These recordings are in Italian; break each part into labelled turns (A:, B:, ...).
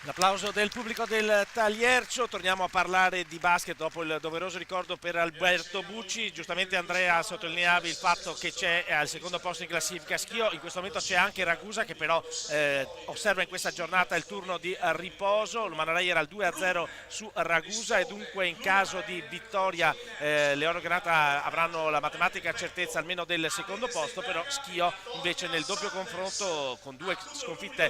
A: L'applauso del pubblico del Taliercio. Torniamo a parlare di basket dopo il doveroso ricordo per Alberto Bucci. Giustamente Andrea sottolineavi il fatto che c'è al secondo posto in classifica Schio. In questo momento c'è anche Ragusa che però osserva in questa giornata il turno di riposo. L'Umana era al 2-0 su Ragusa e dunque in caso di vittoria le Oro Granata avranno la matematica certezza almeno del secondo posto, però Schio invece nel doppio confronto con due sconfitte,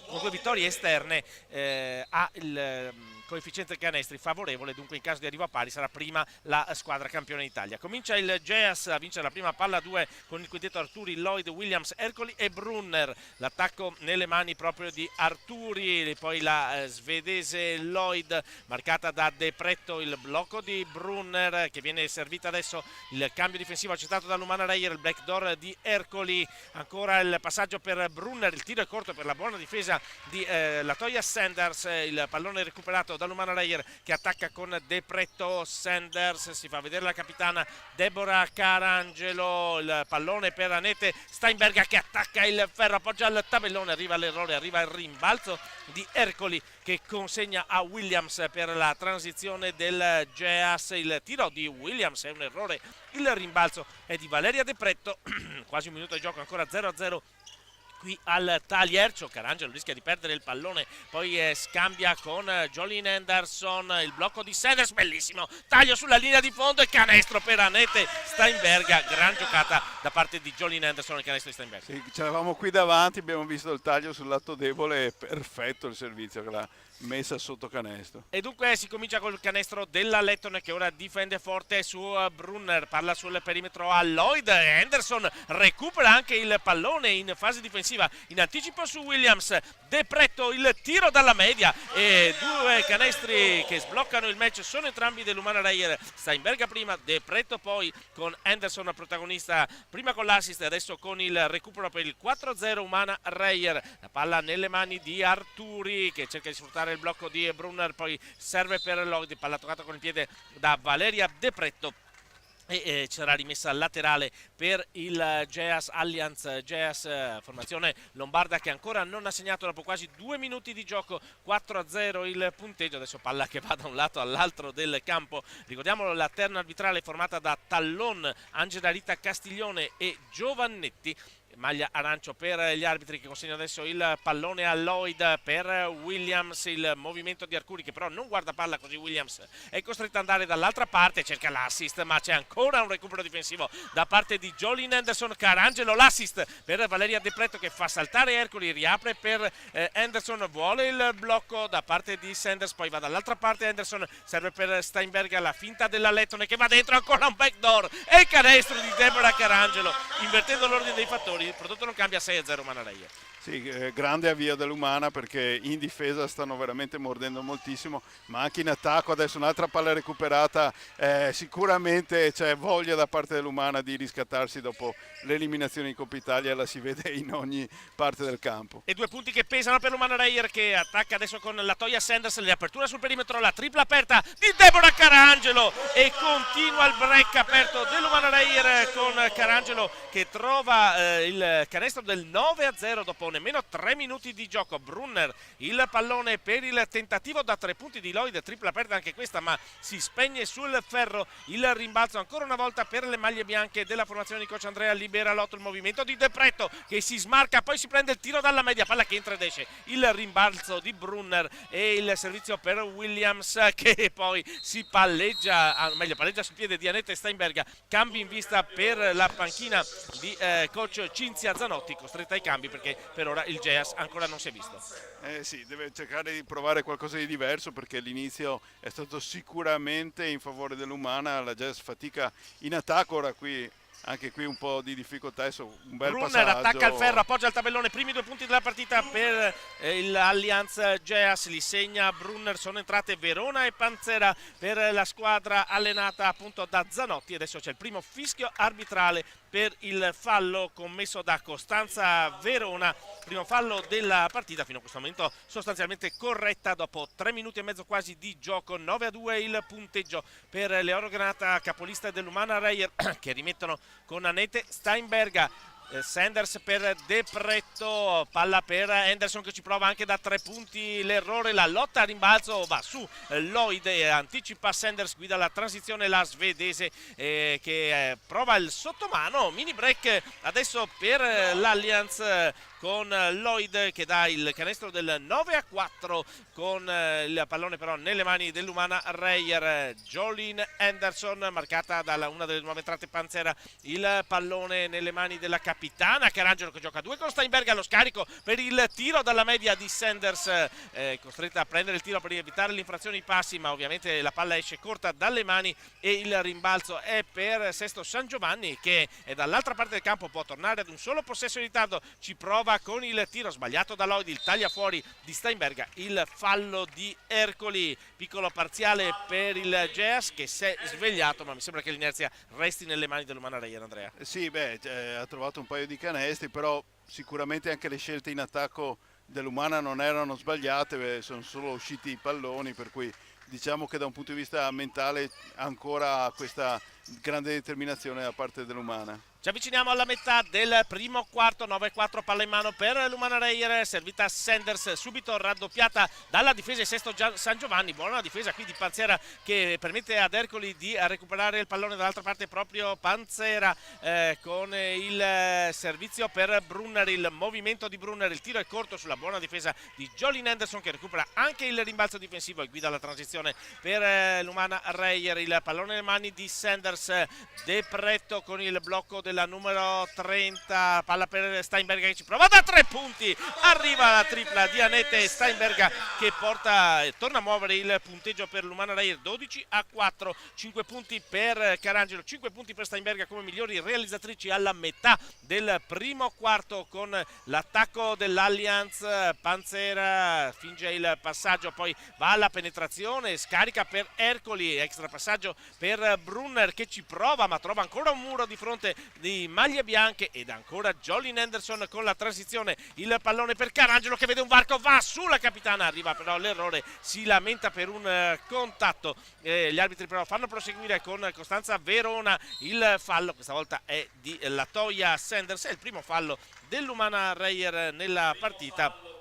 A: con due vittorie esterne ha il coefficiente canestri favorevole, dunque in caso di arrivo a pari sarà prima la squadra campione d'Italia. Comincia il Geas a vincere la prima palla 2 con il quintetto Arturi, Lloyd, Williams, Ercoli e Brunner. L'attacco nelle mani proprio di Arturi, poi la svedese Lloyd marcata da De Pretto, il blocco di Brunner che viene servita adesso, il cambio difensivo accettato dall'Umana Reyer, il backdoor di Ercoli, ancora il passaggio per Brunner, il tiro è corto per la buona difesa di Latoya Sanders, il pallone recuperato dall'Umana Reyer che attacca con De Pretto. Sanders si fa vedere la capitana Deborah Carangelo, il pallone per Anete Steinberga che attacca il ferro, appoggia al tabellone, arriva l'errore, arriva il rimbalzo di Ercoli che consegna a Williams per la transizione del Geas. Il tiro di Williams è un errore, il rimbalzo è di Valeria De Pretto. Quasi un minuto di gioco, ancora 0-0 qui al Taliercio. Carangelo rischia di perdere il pallone, poi scambia con Jolene Henderson, il blocco di Sanders, bellissimo taglio sulla linea di fondo e canestro per Anete Steinberga, gran giocata da parte di Jolene Henderson, il canestro di Steinberga.
B: Sì, c'eravamo qui davanti, abbiamo visto il taglio sul lato debole, perfetto il servizio che l'ha messa sotto canestro.
A: E dunque si comincia col canestro della Letton che ora difende forte su Brunner, palla sul perimetro a Lloyd, Henderson recupera anche il pallone in fase difensiva, in anticipo su Williams, De Pretto il tiro dalla media e due canestri che sbloccano il match sono entrambi dell'Umana Reyer. Steinberga prima, De Pretto poi, con Henderson protagonista prima con l'assist e adesso con il recupero per il 4-0 Umana Reyer. La palla nelle mani di Arturi che cerca di sfruttare il blocco di Brunner, poi serve per Lloyd, palla toccata con il piede da Valeria De Pretto e c'era rimessa laterale per il Geas Allianz. Geas, formazione lombarda che ancora non ha segnato dopo quasi 2 minuti di gioco, 4-0 il punteggio. Adesso palla che va da un lato all'altro del campo. Ricordiamolo, la terna arbitrale formata da Tallon, Angela Rita Castiglione e Giovannetti. Maglia arancio per gli arbitri che consegnano adesso il pallone a Lloyd per Williams, il movimento di Arcuri che però non guarda palla, così Williams è costretto ad andare dall'altra parte, cerca l'assist ma c'è ancora un recupero difensivo da parte di Jolene Henderson. Carangelo, l'assist per Valeria De Pretto che fa saltare Ercoli, riapre per Henderson, vuole il blocco da parte di Sanders, poi va dall'altra parte Henderson, serve per Steinberga, la finta della Lettone che va dentro, ancora un backdoor e il canestro di Deborah Carangelo, invertendo l'ordine dei fattori. Il prodotto non cambia, 6-0 Umana Reyer.
B: Sì, grande avvio dell'Umana perché in difesa stanno veramente mordendo moltissimo, ma anche in attacco. Adesso un'altra palla recuperata, sicuramente c'è voglia da parte dell'Umana di riscattarsi dopo l'eliminazione in Coppa Italia, la si vede in ogni parte del campo.
A: E 2 punti che pesano per l'Umana Reyer che attacca adesso con Latoya Sanders, l'apertura sul perimetro, la tripla aperta di Deborah Carangelo e continua il break aperto dell'Umana Reyer con Carangelo che trova il canestro del 9-0 dopo nemmeno 3 minuti di gioco. Brunner il pallone per il tentativo da 3 punti di Lloyd, tripla aperta anche questa ma si spegne sul ferro. Il rimbalzo ancora una volta per le maglie bianche della formazione di coach Andrea Liberalotto, il movimento di De Pretto che si smarca, poi si prende il tiro dalla media, palla che entra ed esce, il rimbalzo di Brunner e il servizio per Williams che poi si palleggia, meglio palleggia sul piede di Anette Steinberga. Cambi in vista per la panchina di coach Cinzia Zanotti, costretta ai cambi perché per ora il Geas ancora non si è visto.
B: Sì, deve cercare di provare qualcosa di diverso perché l'inizio è stato sicuramente in favore dell'Umana, la Geas fatica in attacco, ora qui anche qui un po' di difficoltà, adesso un bel
A: Brunner
B: passaggio.
A: attacca il ferro, appoggia il tabellone, primi 2 punti della partita per l'Allianz Geas, li segna Brunner, sono entrate Verona e Panzera per la squadra allenata appunto da Zanotti. Adesso c'è il primo fischio arbitrale per il fallo commesso da Costanza Verona, primo fallo della partita fino a questo momento sostanzialmente corretta dopo 3 minuti e mezzo quasi di gioco. 9-2 il punteggio per le Oro Granata, capolista dell'Umana Reyer che rimettono con Anete Steinberga. Sanders per De Pretto, palla per Henderson che ci prova anche da 3 punti l'errore, la lotta a rimbalzo va su Lloyd, anticipa Sanders, guida la transizione la svedese che prova il sottomano. Mini break adesso per l'Allianz con Lloyd che dà il canestro del 9-4 con il pallone però nelle mani dell'Umana Reyer. Jolene Henderson marcata da una delle nuove entrate Panzera, il pallone nelle mani della capitana Carangelo che gioca a 2 con Steinberg allo scarico per il tiro dalla media di Sanders, costretta a prendere il tiro per evitare l'infrazione ai passi, ma ovviamente la palla esce corta dalle mani e il rimbalzo è per Sesto San Giovanni che è dall'altra parte del campo, può tornare ad un solo possesso in ritardo, ci prova con il tiro sbagliato da Lloyd, il taglia fuori di Steinberg, il fallo di Ercoli, piccolo parziale per il Geas che si è svegliato, ma mi sembra che l'inerzia resti nelle mani dell'Umana Reyer. Andrea.
B: Sì, ha trovato un paio di canestri, però sicuramente anche le scelte in attacco dell'Umana non erano sbagliate, sono solo usciti i palloni, per cui diciamo che da un punto di vista mentale ancora questa grande determinazione da parte dell'Umana.
A: Ci avviciniamo alla metà del primo quarto, 9-4 palla in mano per l'Umana Reyer, servita Sanders, subito raddoppiata dalla difesa di Sesto San Giovanni, buona difesa qui di Panzera che permette ad Ercoli di recuperare il pallone, dall'altra parte proprio Panzera con il servizio per Brunner, il movimento di Brunner, il tiro è corto sulla buona difesa di Jolene Henderson che recupera anche il rimbalzo difensivo e guida la transizione per l'Umana Reyer, il pallone nelle mani di Sanders, De Pretto con il blocco della numero 30, palla per Steinberg che ci prova da 3 punti, arriva la tripla di Annette Steinberg che torna a muovere il punteggio per l'Umana Reyer, 12-4, 5 punti per Carangelo, 5 punti per Steinberg come migliori realizzatrici alla metà del primo quarto con l'attacco dell'Allianz. Panzera finge il passaggio, poi va alla penetrazione, scarica per Ercoli, extra passaggio per Brunner che ci prova ma trova ancora un muro di fronte di maglie bianche ed ancora Jolene Henderson con la transizione, il pallone per Carangelo che vede un varco, va sulla capitana, arriva però l'errore, si lamenta per un contatto, gli arbitri però fanno proseguire con Costanza Verona, il fallo questa volta è di Latoya Sanders, è il primo fallo dell'Umana Reyer nella partita.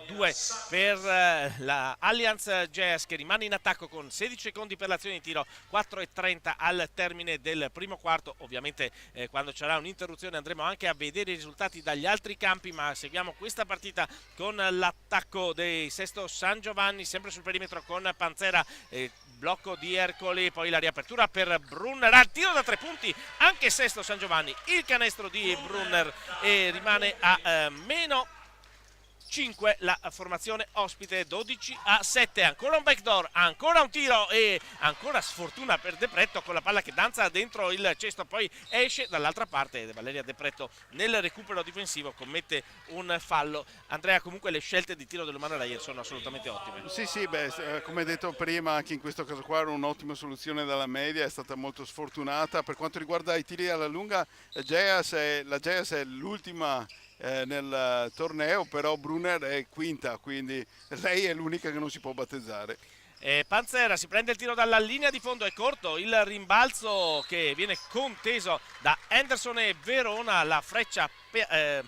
A: 2 per la Allianz Jazz che rimane in attacco con 16 secondi per l'azione di tiro, 4:30 al termine del primo quarto. Ovviamente quando ci sarà un'interruzione andremo anche a vedere i risultati dagli altri campi, ma seguiamo questa partita con l'attacco dei Sesto San Giovanni sempre sul perimetro con Panzera, blocco di Ercoli, poi la riapertura per Brunner, al tiro da 3 punti anche Sesto San Giovanni, il canestro di Brunner e rimane a meno 5 la formazione ospite, 12-7, ancora un backdoor, ancora un tiro e ancora sfortuna per De Pretto con la palla che danza dentro il cesto, poi esce dall'altra parte. Valeria De Pretto nel recupero difensivo commette un fallo. Andrea, comunque le scelte di tiro dell'Umana Reyer sono assolutamente ottime.
B: Sì, come detto prima, anche in questo caso qua era un'ottima soluzione dalla media, è stata molto sfortunata. Per quanto riguarda i tiri alla lunga, la Geas è l'ultima nel torneo, però Brunner è quinta, quindi lei è l'unica che non si può battezzare.
A: Panzera si prende il tiro dalla linea di fondo, è corto il rimbalzo che viene conteso da Henderson e Verona, la freccia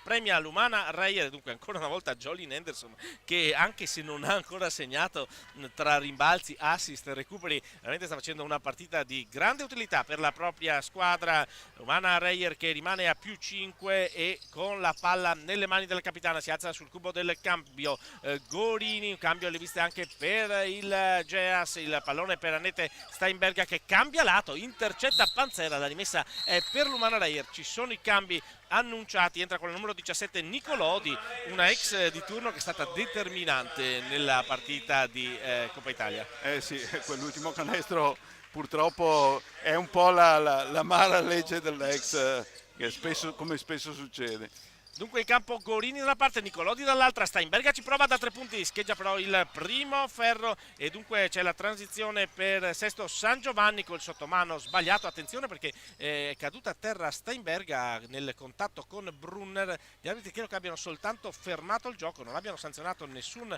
A: premia l'Umana Reyer, dunque ancora una volta Jolene Henderson che anche se non ha ancora segnato tra rimbalzi, assist, recuperi, veramente sta facendo una partita di grande utilità per la propria squadra. Umana Reyer che rimane a più 5 e con la palla nelle mani della capitana si alza sul cubo del cambio Gorini, un cambio alle viste anche per il Geas, il pallone per Annette Steinberg che cambia lato, intercetta Panzera, la rimessa è per l'Umana Reyer, ci sono i cambi annunciati, entra con il numero 17 Nicolodi, una ex di turno che è stata determinante nella partita di Coppa Italia.
B: Sì, quell'ultimo canestro purtroppo è un po' la mala legge dell'ex, come spesso succede.
A: Dunque in campo Gorini da una parte, Nicolodi dall'altra, Steinberg ci prova da 3 punti, scheggia però il primo ferro e dunque c'è la transizione per Sesto San Giovanni col sottomano sbagliato, attenzione perché è caduta a terra Steinberg nel contatto con Brunner, gli arbitri credo che abbiano soltanto fermato il gioco, non abbiano sanzionato nessun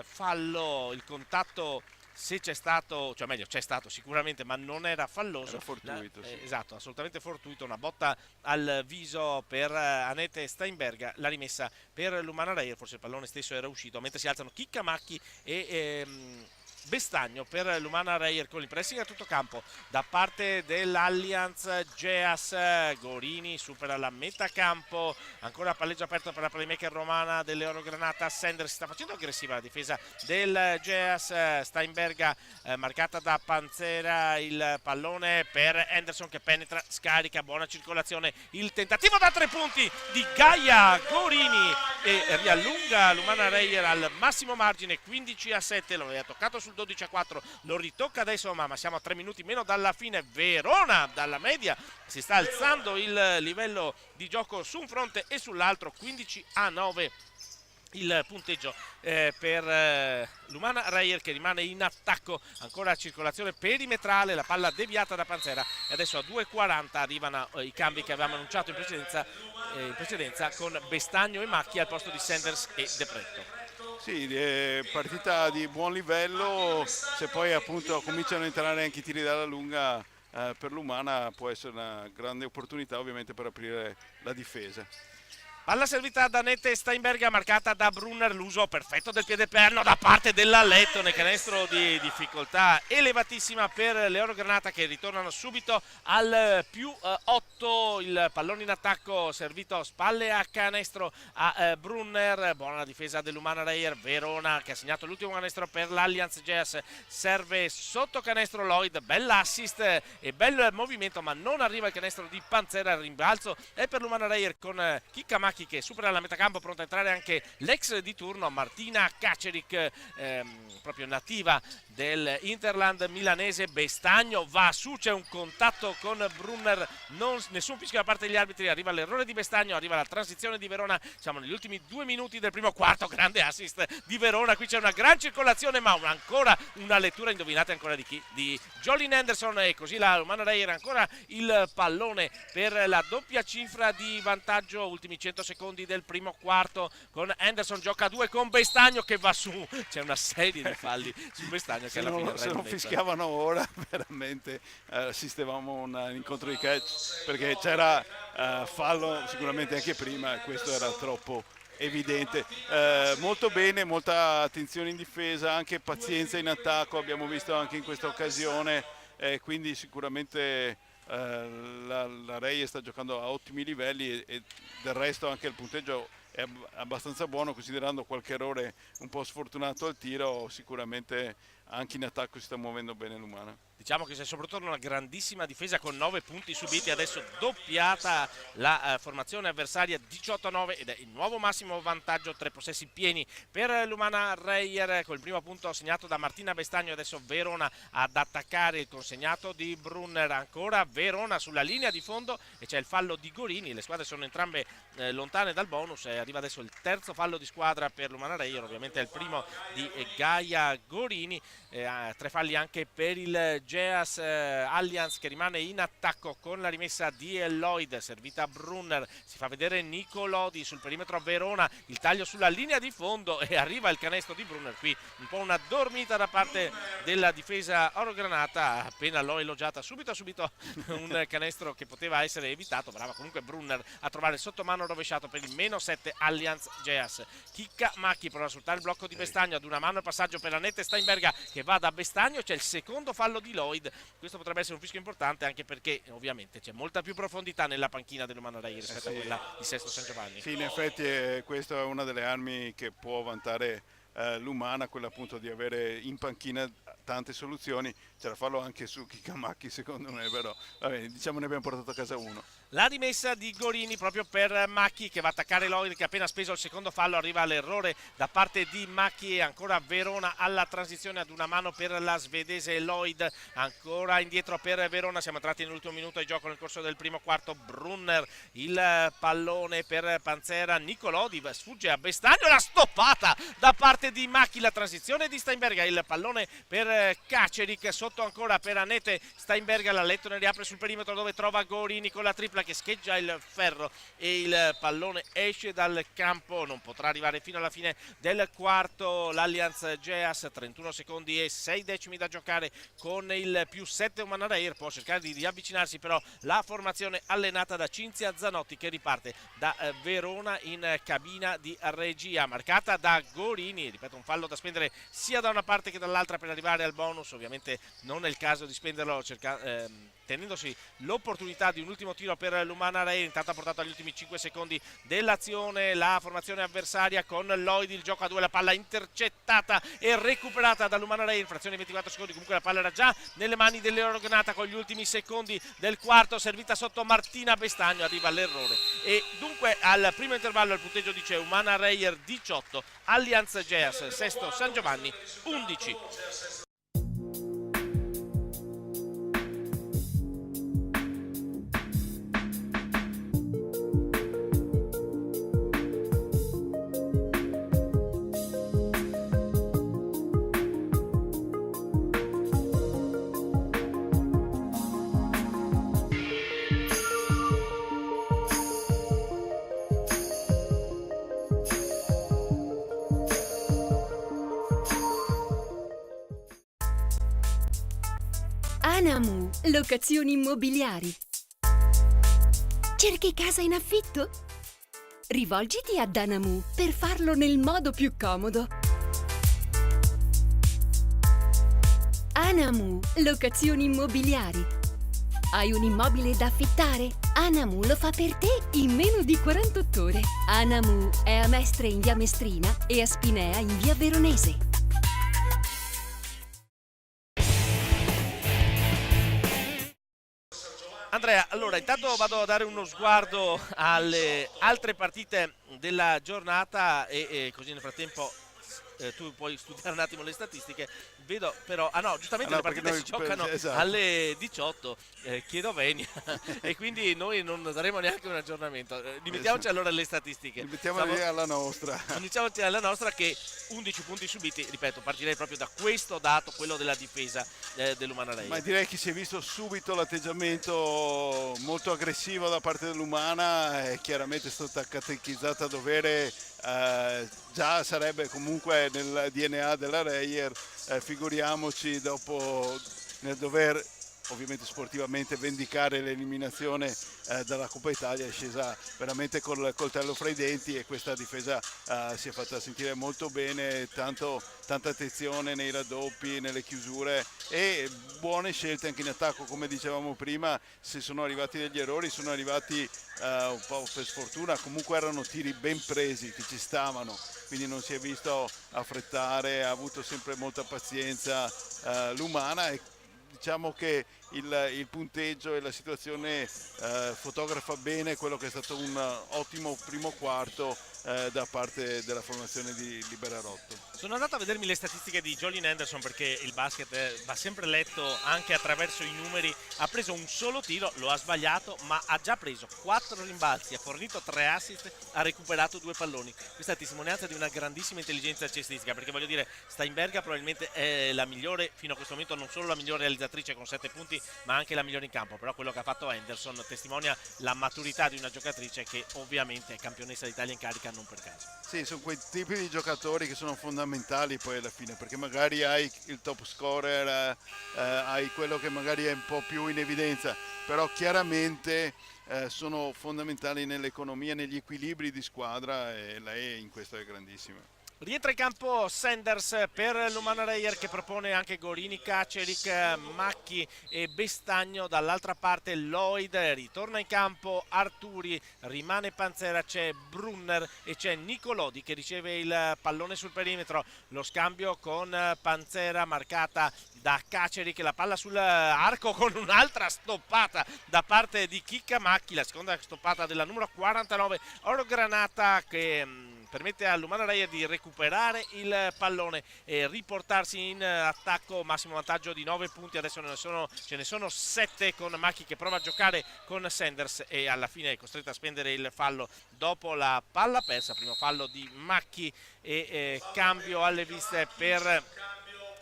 A: fallo, il contatto se c'è stato, cioè meglio c'è stato sicuramente, ma non era falloso.
B: Era fortuito, sì.
A: Esatto, assolutamente fortuito, una botta al viso per Anette Steinberga, la rimessa per l'Umana Reyer, forse il pallone stesso era uscito, mentre si alzano Chicca Macchi e Bestagno per l'Umana Reyer con il pressing a tutto campo da parte dell'Allianz Geas. Gorini supera la metà campo, ancora palleggio aperto per la playmaker romana dell'Oro Granata. Sanders si sta facendo aggressiva la difesa del Geas. Steinberga marcata da Panzera, il pallone per Anderson che penetra, scarica, buona circolazione, il tentativo da 3 punti di Gaia Gorini e riallunga l'Umana Reyer al massimo margine, 15-7, lo aveva toccato sul 12-4, lo ritocca adesso, ma siamo a 3 minuti meno dalla fine. Verona dalla media si sta alzando il livello di gioco su un fronte e sull'altro, 15-9 il punteggio per l'Umana Reyer che rimane in attacco, ancora circolazione perimetrale, la palla deviata da Panzera e adesso a 2.40 arrivano i cambi che avevamo annunciato in precedenza con Bestagno e Macchi al posto di Sanders e De Pretto.
B: Sì, partita di buon livello, se poi appunto cominciano a entrare anche i tiri dalla lunga per l'Umana può essere una grande opportunità ovviamente per aprire la difesa.
A: Palla servita da Anette Steinberga, marcata da Brunner, l'uso perfetto del piede perno da parte della Lettone, canestro di difficoltà elevatissima per le Oro Granata che ritornano subito al più 8, il pallone in attacco servito spalle a canestro a Brunner, buona la difesa dell'Umana Reyer. Verona che ha segnato l'ultimo canestro per l'Allianz Geas, serve sotto canestro Lloyd, bella assist e bel movimento ma non arriva il canestro di Panzera, il rimbalzo è per l'Umana Reyer con Chicca Macchi che supera la metacampo, pronta a entrare anche l'ex di turno Martina Kaceric, proprio nativa dell'Interland milanese. Bestagno va su, c'è un contatto con Brunner, nessun fischio da parte degli arbitri, arriva l'errore di Bestagno, arriva la transizione di Verona, siamo negli ultimi 2 minuti del primo quarto, grande assist di Verona, qui c'è una gran circolazione ma ancora una lettura indovinata ancora di chi? Di Jolene Anderson e così la Umana Reyer ancora il pallone per la doppia cifra di vantaggio, ultimi 100 secondi del primo quarto con Anderson, gioca a 2 con Bestagno che va su, c'è una serie di falli su Bestagno che alla fine
B: se non fischiavano ora veramente assistevamo a un incontro di catch perché c'era fallo sicuramente anche prima e questo era troppo evidente. Molto bene, molta attenzione in difesa, anche pazienza in attacco abbiamo visto anche in questa occasione, quindi sicuramente la Reyer sta giocando a ottimi livelli e del resto anche il punteggio è abbastanza buono, considerando qualche errore un po' sfortunato al tiro, sicuramente anche in attacco si sta muovendo bene l'Umana.
A: Diciamo che c'è soprattutto una grandissima difesa con 9 punti subiti, adesso doppiata la formazione avversaria 18-9 ed è il nuovo massimo vantaggio, 3 possessi pieni per l'Umana Reyer con il primo punto segnato da Martina Bestagno. Adesso Verona ad attaccare, il consegnato di Brunner, ancora Verona sulla linea di fondo e c'è il fallo di Gorini, le squadre sono entrambe lontane dal bonus e arriva adesso il terzo fallo di squadra per l'Umana Reyer, ovviamente è il primo di Gaia Gorini, 3 falli anche per il Geas. Allianz che rimane in attacco con la rimessa di Lloyd, servita a Brunner, si fa vedere Nicolodi sul perimetro a Verona, il taglio sulla linea di fondo e arriva il canestro di Brunner, qui un po' una dormita da parte della difesa Oro Granata, appena l'ho elogiata subito un canestro che poteva essere evitato, brava comunque Brunner a trovare il sottomano rovesciato per il -7 Allianz Geas. Chicca Macchi prova a sfruttare il blocco di Bestagno, ad una mano il passaggio per Anette Steinberga che va da Bestagno, c'è il secondo fallo di Lloyd, questo potrebbe essere un fischio importante anche perché ovviamente c'è molta più profondità nella panchina dell'Umana Reyer rispetto a quella di Sesto San Giovanni.
B: Sì, in effetti questa è una delle armi che può vantare l'Umana, quella appunto di avere in panchina tante soluzioni, c'è da farlo anche su Chicca Macchi secondo me, però vabbè, diciamo ne abbiamo portato a casa uno.
A: La rimessa di Gorini proprio per Macchi che va a attaccare Lloyd che appena speso il secondo fallo, arriva l'errore da parte di Macchi e ancora Verona alla transizione ad una mano per la svedese Lloyd, ancora indietro per Verona, siamo entrati nell'ultimo minuto di gioco nel corso del primo quarto. Brunner, il pallone per Panzera, Nicolodi sfugge a Bestagno, la stoppata da parte rete di Macchi, la transizione di Steinberga, il pallone per Kacerik, sotto ancora per Annette Steinberga, la Lettonen riapre sul perimetro dove trova Gorini con la tripla che scheggia il ferro e il pallone esce dal campo, non potrà arrivare fino alla fine del quarto l'Allianz Geas, 31 secondi e 6 decimi da giocare con il +7 Umana Reyer, può cercare di riavvicinarsi però la formazione allenata da Cinzia Zanotti che riparte da Verona in cabina di regia, marcata da Gorini, ripeto un fallo da spendere sia da una parte che dall'altra per arrivare al bonus, ovviamente non è il caso di spenderlo tenendosi l'opportunità di un ultimo tiro per l'Umana Reyer, intanto ha portato agli ultimi 5 secondi dell'azione la formazione avversaria con Lloyd, il gioco a 2, la palla intercettata e recuperata dall'Umana Reyer in frazione di 24 secondi, comunque la palla era già nelle mani dell'Eurognata con gli ultimi secondi del quarto, servita sotto Martina Bestagno, arriva l'errore e dunque al primo intervallo il punteggio dice Umana Reyer 18, Allianz Geas Sesto San Giovanni 11.
C: Anamu, locazioni immobiliari. Cerchi casa in affitto? Rivolgiti ad Anamu per farlo nel modo più comodo. Anamu, locazioni immobiliari. Hai un immobile da affittare? Anamu lo fa per te in meno di 48 ore. Anamu è a Mestre in via Mestrina e a Spinea in via Veronese.
A: Andrea, allora intanto vado a dare uno sguardo alle altre partite della giornata e così nel frattempo tu puoi studiare un attimo le statistiche. Vedo però, giustamente le partite si giocano alle 18, chiedo venia e quindi noi non daremo neanche un aggiornamento. Limitiamoci allora alle statistiche.
B: Limitiamoci alla nostra.
A: Limitiamoci alla nostra che 11 punti subiti, ripeto, partirei proprio da questo dato, quello della difesa dell'Umana Reyer.
B: Ma direi che si è visto subito l'atteggiamento molto aggressivo da parte dell'Umana, è chiaramente stata catechizzata a dovere, già sarebbe comunque nel DNA della Reyer, figuriamoci dopo nel dover ovviamente sportivamente vendicare l'eliminazione dalla Coppa Italia, è scesa veramente col coltello fra i denti e questa difesa si è fatta sentire molto bene, tanta attenzione nei raddoppi, nelle chiusure e buone scelte anche in attacco. Come dicevamo prima, se sono arrivati degli errori sono arrivati un po' per sfortuna, comunque erano tiri ben presi che ci stavano, quindi non si è visto affrettare, ha avuto sempre molta pazienza l'Umana e diciamo che il punteggio e la situazione fotografa bene quello che è stato un ottimo primo quarto da parte della formazione di Liberarotto.
A: Sono andato a vedermi le statistiche di Jolene Henderson perché il basket va sempre letto anche attraverso i numeri. Ha preso un solo tiro, lo ha sbagliato, ma ha già preso 4 rimbalzi, ha fornito 3 assist, ha recuperato 2 palloni. Questa è testimonianza di una grandissima intelligenza cestistica, perché voglio dire, Steinberga probabilmente è la migliore fino a questo momento, non solo la migliore realizzatrice con 7 punti, ma anche la migliore in campo. Però quello che ha fatto Henderson testimonia la maturità di una giocatrice che ovviamente è campionessa d'Italia in carica non per caso.
B: Sì, sono quei tipi di giocatori che sono fondamentali poi alla fine, perché magari hai il top scorer, hai quello che magari è un po' più in evidenza, però chiaramente sono fondamentali nell'economia, negli equilibri di squadra e lei in questo è grandissima.
A: Rientra in campo Sanders per l'Umana Reyer che propone anche Gorini, Kacerik, Macchi e Bestagno. Dall'altra parte Lloyd, ritorna in campo Arturi, rimane Panzera, c'è Brunner e c'è Nicolodi che riceve il pallone sul perimetro. Lo scambio con Panzera, marcata da Caceri, che la palla sull'arco con un'altra stoppata da parte di Chicamacchi, la seconda stoppata della numero 49 Oro Granata, che permette all'Umana Reyer di recuperare il pallone e riportarsi in attacco. Massimo vantaggio di 9 punti, adesso ce ne sono 7 con Macchi che prova a giocare con Sanders e alla fine è costretto a spendere il fallo dopo la palla persa. Primo fallo di Macchi e cambio alle viste per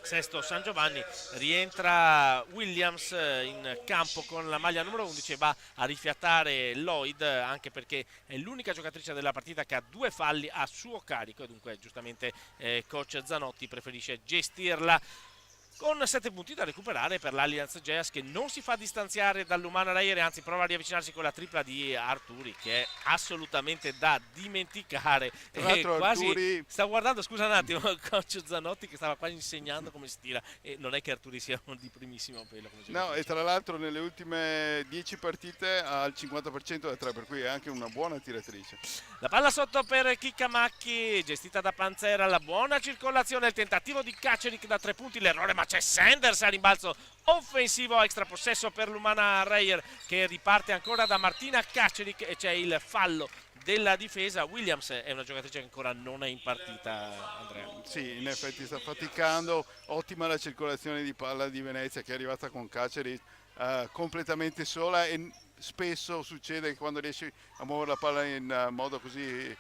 A: Sesto San Giovanni. Rientra Williams in campo con la maglia numero 11 e va a rifiatare Lloyd, anche perché è l'unica giocatrice della partita che ha 2 falli a suo carico e dunque giustamente coach Zanotti preferisce gestirla. Con 7 punti da recuperare per l'Allianz Geas, che non si fa distanziare dall'Umana Reyer, anzi prova a riavvicinarsi con la tripla di Arturi, che è assolutamente da dimenticare.
B: Tra l'altro
A: quasi
B: Arturi...
A: Stavo guardando, scusa un attimo, il coach Zanotti che stava quasi insegnando come si tira, e non è che Arturi sia uno di primissimo pelo.
B: No, e tra l'altro nelle ultime 10 partite ha il 50% da 3, per cui è anche una buona tiratrice.
A: La palla sotto per Chicamacchi, gestita da Panzera, la buona circolazione, il tentativo di Kacerik da 3 punti, l'errore, ma c'è Sanders a rimbalzo offensivo, extra possesso per l'Umana Reyer che riparte ancora da Martina Kacerik e c'è il fallo della difesa. Williams è una giocatrice che ancora non è in partita, Andrea.
B: Sì, in effetti sta faticando, ottima la circolazione di palla di Venezia che è arrivata con Kacerik completamente sola, e spesso succede che quando riesci a muovere la palla in modo così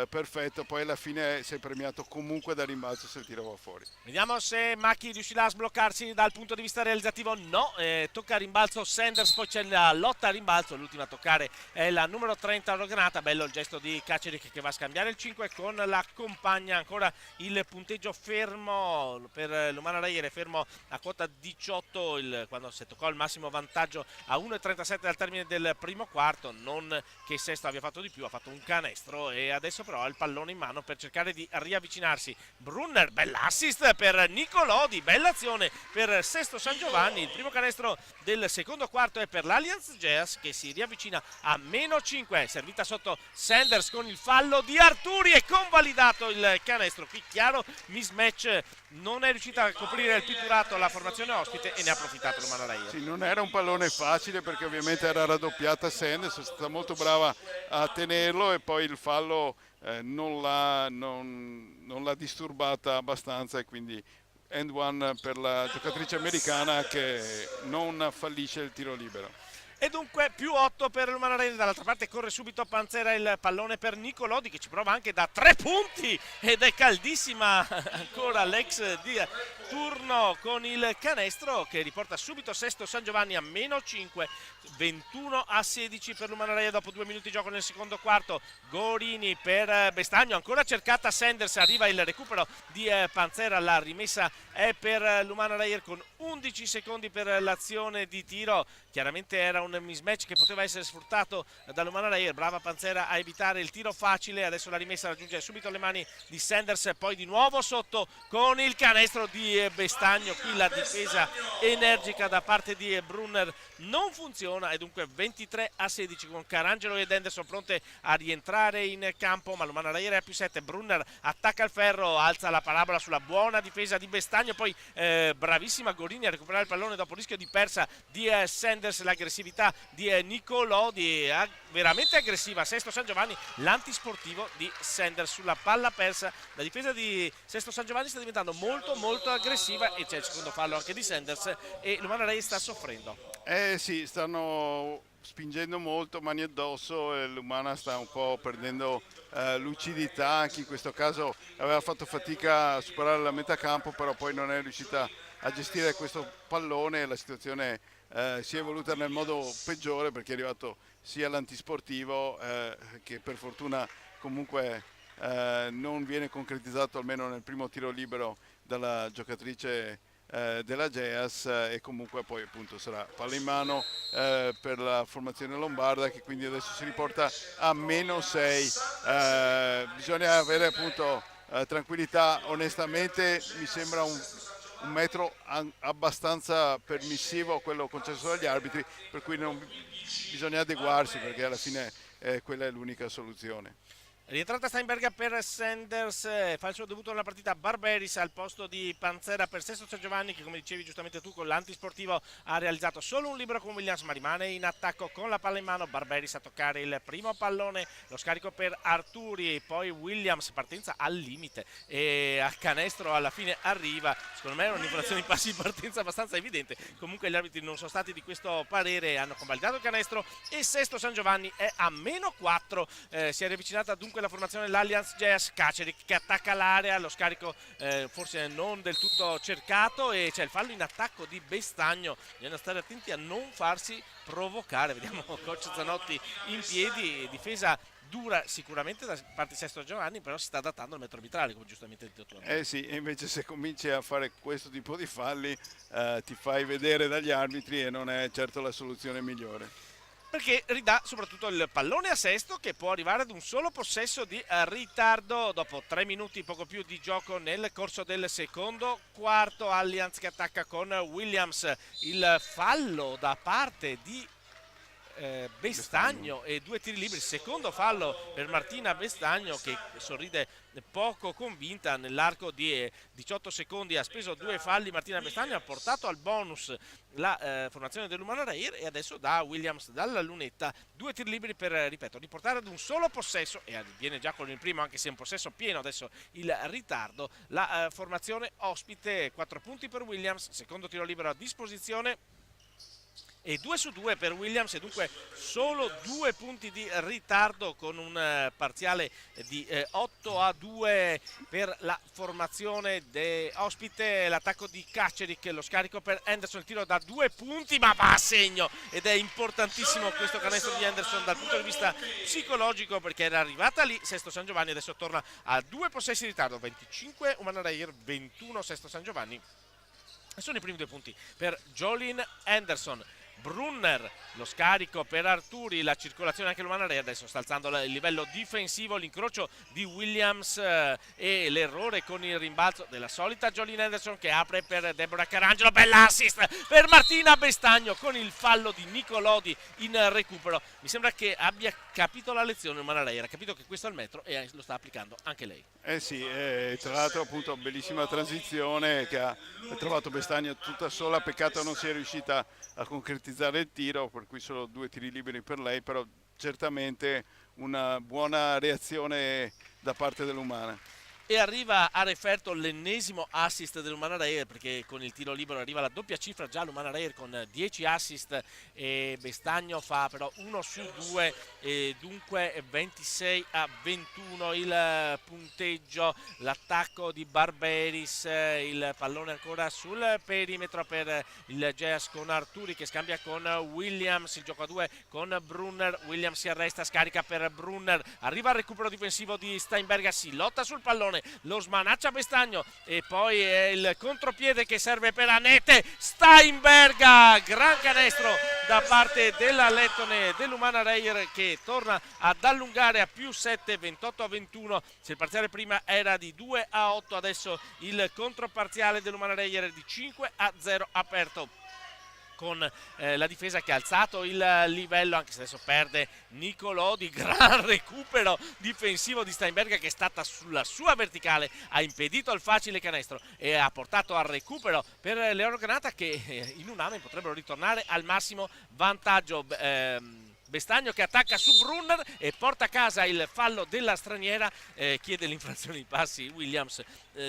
B: perfetto, poi alla fine sei premiato comunque da rimbalzo se il tiro va fuori.
A: Vediamo se Macchi riuscirà a sbloccarsi dal punto di vista realizzativo. No, tocca a rimbalzo Sanders, poi c'è la lotta a rimbalzo, l'ultima a toccare è la numero 30 Granata. Bello il gesto di Kacerik che va a scambiare il 5 con la compagna. Ancora il punteggio fermo per l'Umana Reyer, è fermo a quota 18 quando si toccò il massimo vantaggio a 1,37 dal termine del primo quarto. Non che Sesto abbia fatto di più, ha fatto un canestro e adesso però ha il pallone in mano per cercare di riavvicinarsi. Brunner, bell'assist per Nicolodi, bella azione per Sesto San Giovanni. Il primo canestro del secondo quarto è per l'Allianz Geas che si riavvicina a -5. Servita sotto Sanders con il fallo di Arturi e convalidato il canestro. Qui chiaro mismatch, non è riuscita a coprire il pitturato la formazione ospite e ne ha approfittato l'Umana Reyer.
B: Sì, non era un pallone facile perché ovviamente era raddoppiata Sanders, è stata molto brava a tenerlo e poi il fallo non l'ha disturbata abbastanza e quindi end one per la giocatrice americana che non fallisce il tiro libero.
A: E dunque +8 per l'Umana Reyer. Dall'altra parte corre subito Panzera, il pallone per Nicolodi che ci prova anche da 3 punti ed è caldissima ancora l'ex di turno con il canestro che riporta subito Sesto San Giovanni a -5. 21-16 per l'Umana Reyer dopo 2 minuti di gioco nel secondo quarto. Gorini per Bestagno, ancora cercata Sanders, arriva il recupero di Panzera, la rimessa è per l'Umana Reyer con 11 secondi per l'azione di tiro. Chiaramente era un mismatch che poteva essere sfruttato dall'Umana Reyer, brava Panzera a evitare il tiro facile. Adesso la rimessa raggiunge subito le mani di Sanders, poi di nuovo sotto con il canestro di Bestagno. Qui la difesa energica da parte di Brunner non funziona e dunque 23-16 con Carangelo ed Henderson pronte a rientrare in campo, ma l'Umana Reyer è a +7. Brunner attacca il ferro, alza la parabola sulla buona difesa di Bestagno, poi bravissima Gorini a recuperare il pallone dopo il rischio di persa di Sanders. L'aggressività di Nicolodi, veramente aggressiva Sesto San Giovanni, l'antisportivo di Sanders sulla palla persa. La difesa di Sesto San Giovanni sta diventando molto aggressiva e c'è il secondo fallo anche di Sanders e l'Umana Reyer sta soffrendo.
B: Sì, stanno spingendo molto, mani addosso, e l'Umana sta un po' perdendo lucidità. Anche in questo caso aveva fatto fatica a superare la metà campo, però poi non è riuscita a gestire questo pallone. La situazione si è evoluta nel modo peggiore perché è arrivato sia l'antisportivo che per fortuna comunque non viene concretizzato almeno nel primo tiro libero dalla giocatrice della Geas, e comunque poi appunto sarà palla in mano per la formazione lombarda che quindi adesso si riporta a -6. Bisogna avere appunto tranquillità. Onestamente mi sembra un metro abbastanza permissivo quello concesso dagli arbitri, per cui non bisogna adeguarsi perché alla fine quella è l'unica soluzione.
A: Rientrata Steinberga per Sanders, fa il suo debutto nella partita Barberis al posto di Panzera per Sesto San Giovanni, che come dicevi giustamente tu con l'antisportivo ha realizzato solo un libero con Williams, ma rimane in attacco con la palla in mano. Barberis a toccare il primo pallone, lo scarico per Arturi, poi Williams, partenza al limite e a canestro alla fine arriva. Secondo me è un'infrazione di passi di partenza abbastanza evidente, comunque gli arbitri non sono stati di questo parere, hanno convalidato il canestro e Sesto San Giovanni è a -4, si è riavvicinata dunque la formazione l'Allianz Jazz. Kacerik che attacca l'area, lo scarico forse non del tutto cercato e c'è il fallo in attacco di Bestagno. Bisogna stare attenti a non farsi provocare. Vediamo coach Zanotti in piedi, difesa dura sicuramente da parte di Sesto Giovanni, però si sta adattando al metro arbitrale, come giustamente detto tu.
B: Sì, e invece se cominci a fare questo tipo di falli ti fai vedere dagli arbitri e non è certo la soluzione migliore.
A: Perché ridà soprattutto il pallone a Sesto, che può arrivare ad un solo possesso di ritardo dopo 3 minuti poco più di gioco nel corso del secondo quarto. Allianz che attacca con Williams, il fallo da parte di Bestagno e 2 tiri liberi, secondo fallo per Martina Bestagno, che sorride poco convinta. Nell'arco di 18 secondi ha speso 2 falli Martina Bestagno, ha portato al bonus la formazione dell'Umana Reir e adesso da Williams dalla lunetta 2 tiri liberi per, ripeto, riportare ad un solo possesso, e viene già con il primo anche se è un possesso pieno adesso il ritardo, la formazione ospite. 4 punti per Williams, secondo tiro libero a disposizione e 2 su 2 per Williams, e dunque solo 2 punti di ritardo con un parziale di 8-2 per la formazione ospite. L'attacco di Kacerik, lo scarico per Anderson, il tiro da 2 punti ma va a segno, ed è importantissimo questo canestro di Anderson dal punto di vista psicologico, perché era arrivata lì Sesto San Giovanni, adesso torna a 2 possessi di ritardo, 25 Umana Reir, 21 Sesto San Giovanni. Sono i primi 2 punti per Jolene Anderson. Brunner, lo scarico per Arturi, la circolazione anche l'Umana Reir, adesso sta alzando il livello difensivo, l'incrocio di Williams e l'errore con il rimbalzo della solita Jolene Anderson, che apre per Deborah Carangelo. Bella assist per Martina Bestagno con il fallo di Nicolodi in recupero. Mi sembra che abbia capito la lezione l'Umana Reir, ha capito che questo è il metro e lo sta applicando anche lei.
B: Sì, tra l'altro appunto bellissima transizione che ha trovato Bestagno tutta sola, peccato non sia riuscita a concretizzare il tiro, per cui solo 2 tiri liberi per lei, però certamente una buona reazione da parte dell'Umana.
A: E arriva a referto l'ennesimo assist dell'Umana Reir, perché con il tiro libero arriva la doppia cifra già l'Umana Reir con 10 assist, e Bestagno fa però 1 su 2 e dunque 26-21 il punteggio. L'attacco di Barberis, il pallone ancora sul perimetro per il Jazz con Arturi che scambia con Williams, il gioco a 2 con Brunner. Williams si arresta, scarica per Brunner, arriva al recupero difensivo di Steinberga, si lotta sul pallone, lo smanaccia Bestagno e poi è il contropiede che serve per Anete. Steinberga, gran canestro da parte della lettone dell'Umana Reir, che torna ad allungare a +7, 28-21. Se il parziale prima era di 2-8, adesso il controparziale dell'Umana Reir è di 5-0 aperto, con la difesa che ha alzato il livello, anche se adesso perde Nicolodi. Gran recupero difensivo di Steinberga, che è stata sulla sua verticale, ha impedito il facile canestro e ha portato al recupero per Leonor Granata, che in un anno potrebbero ritornare al massimo vantaggio. Bestagno che attacca su Brunner e porta a casa il fallo della straniera, chiede l'infrazione di passi Williams.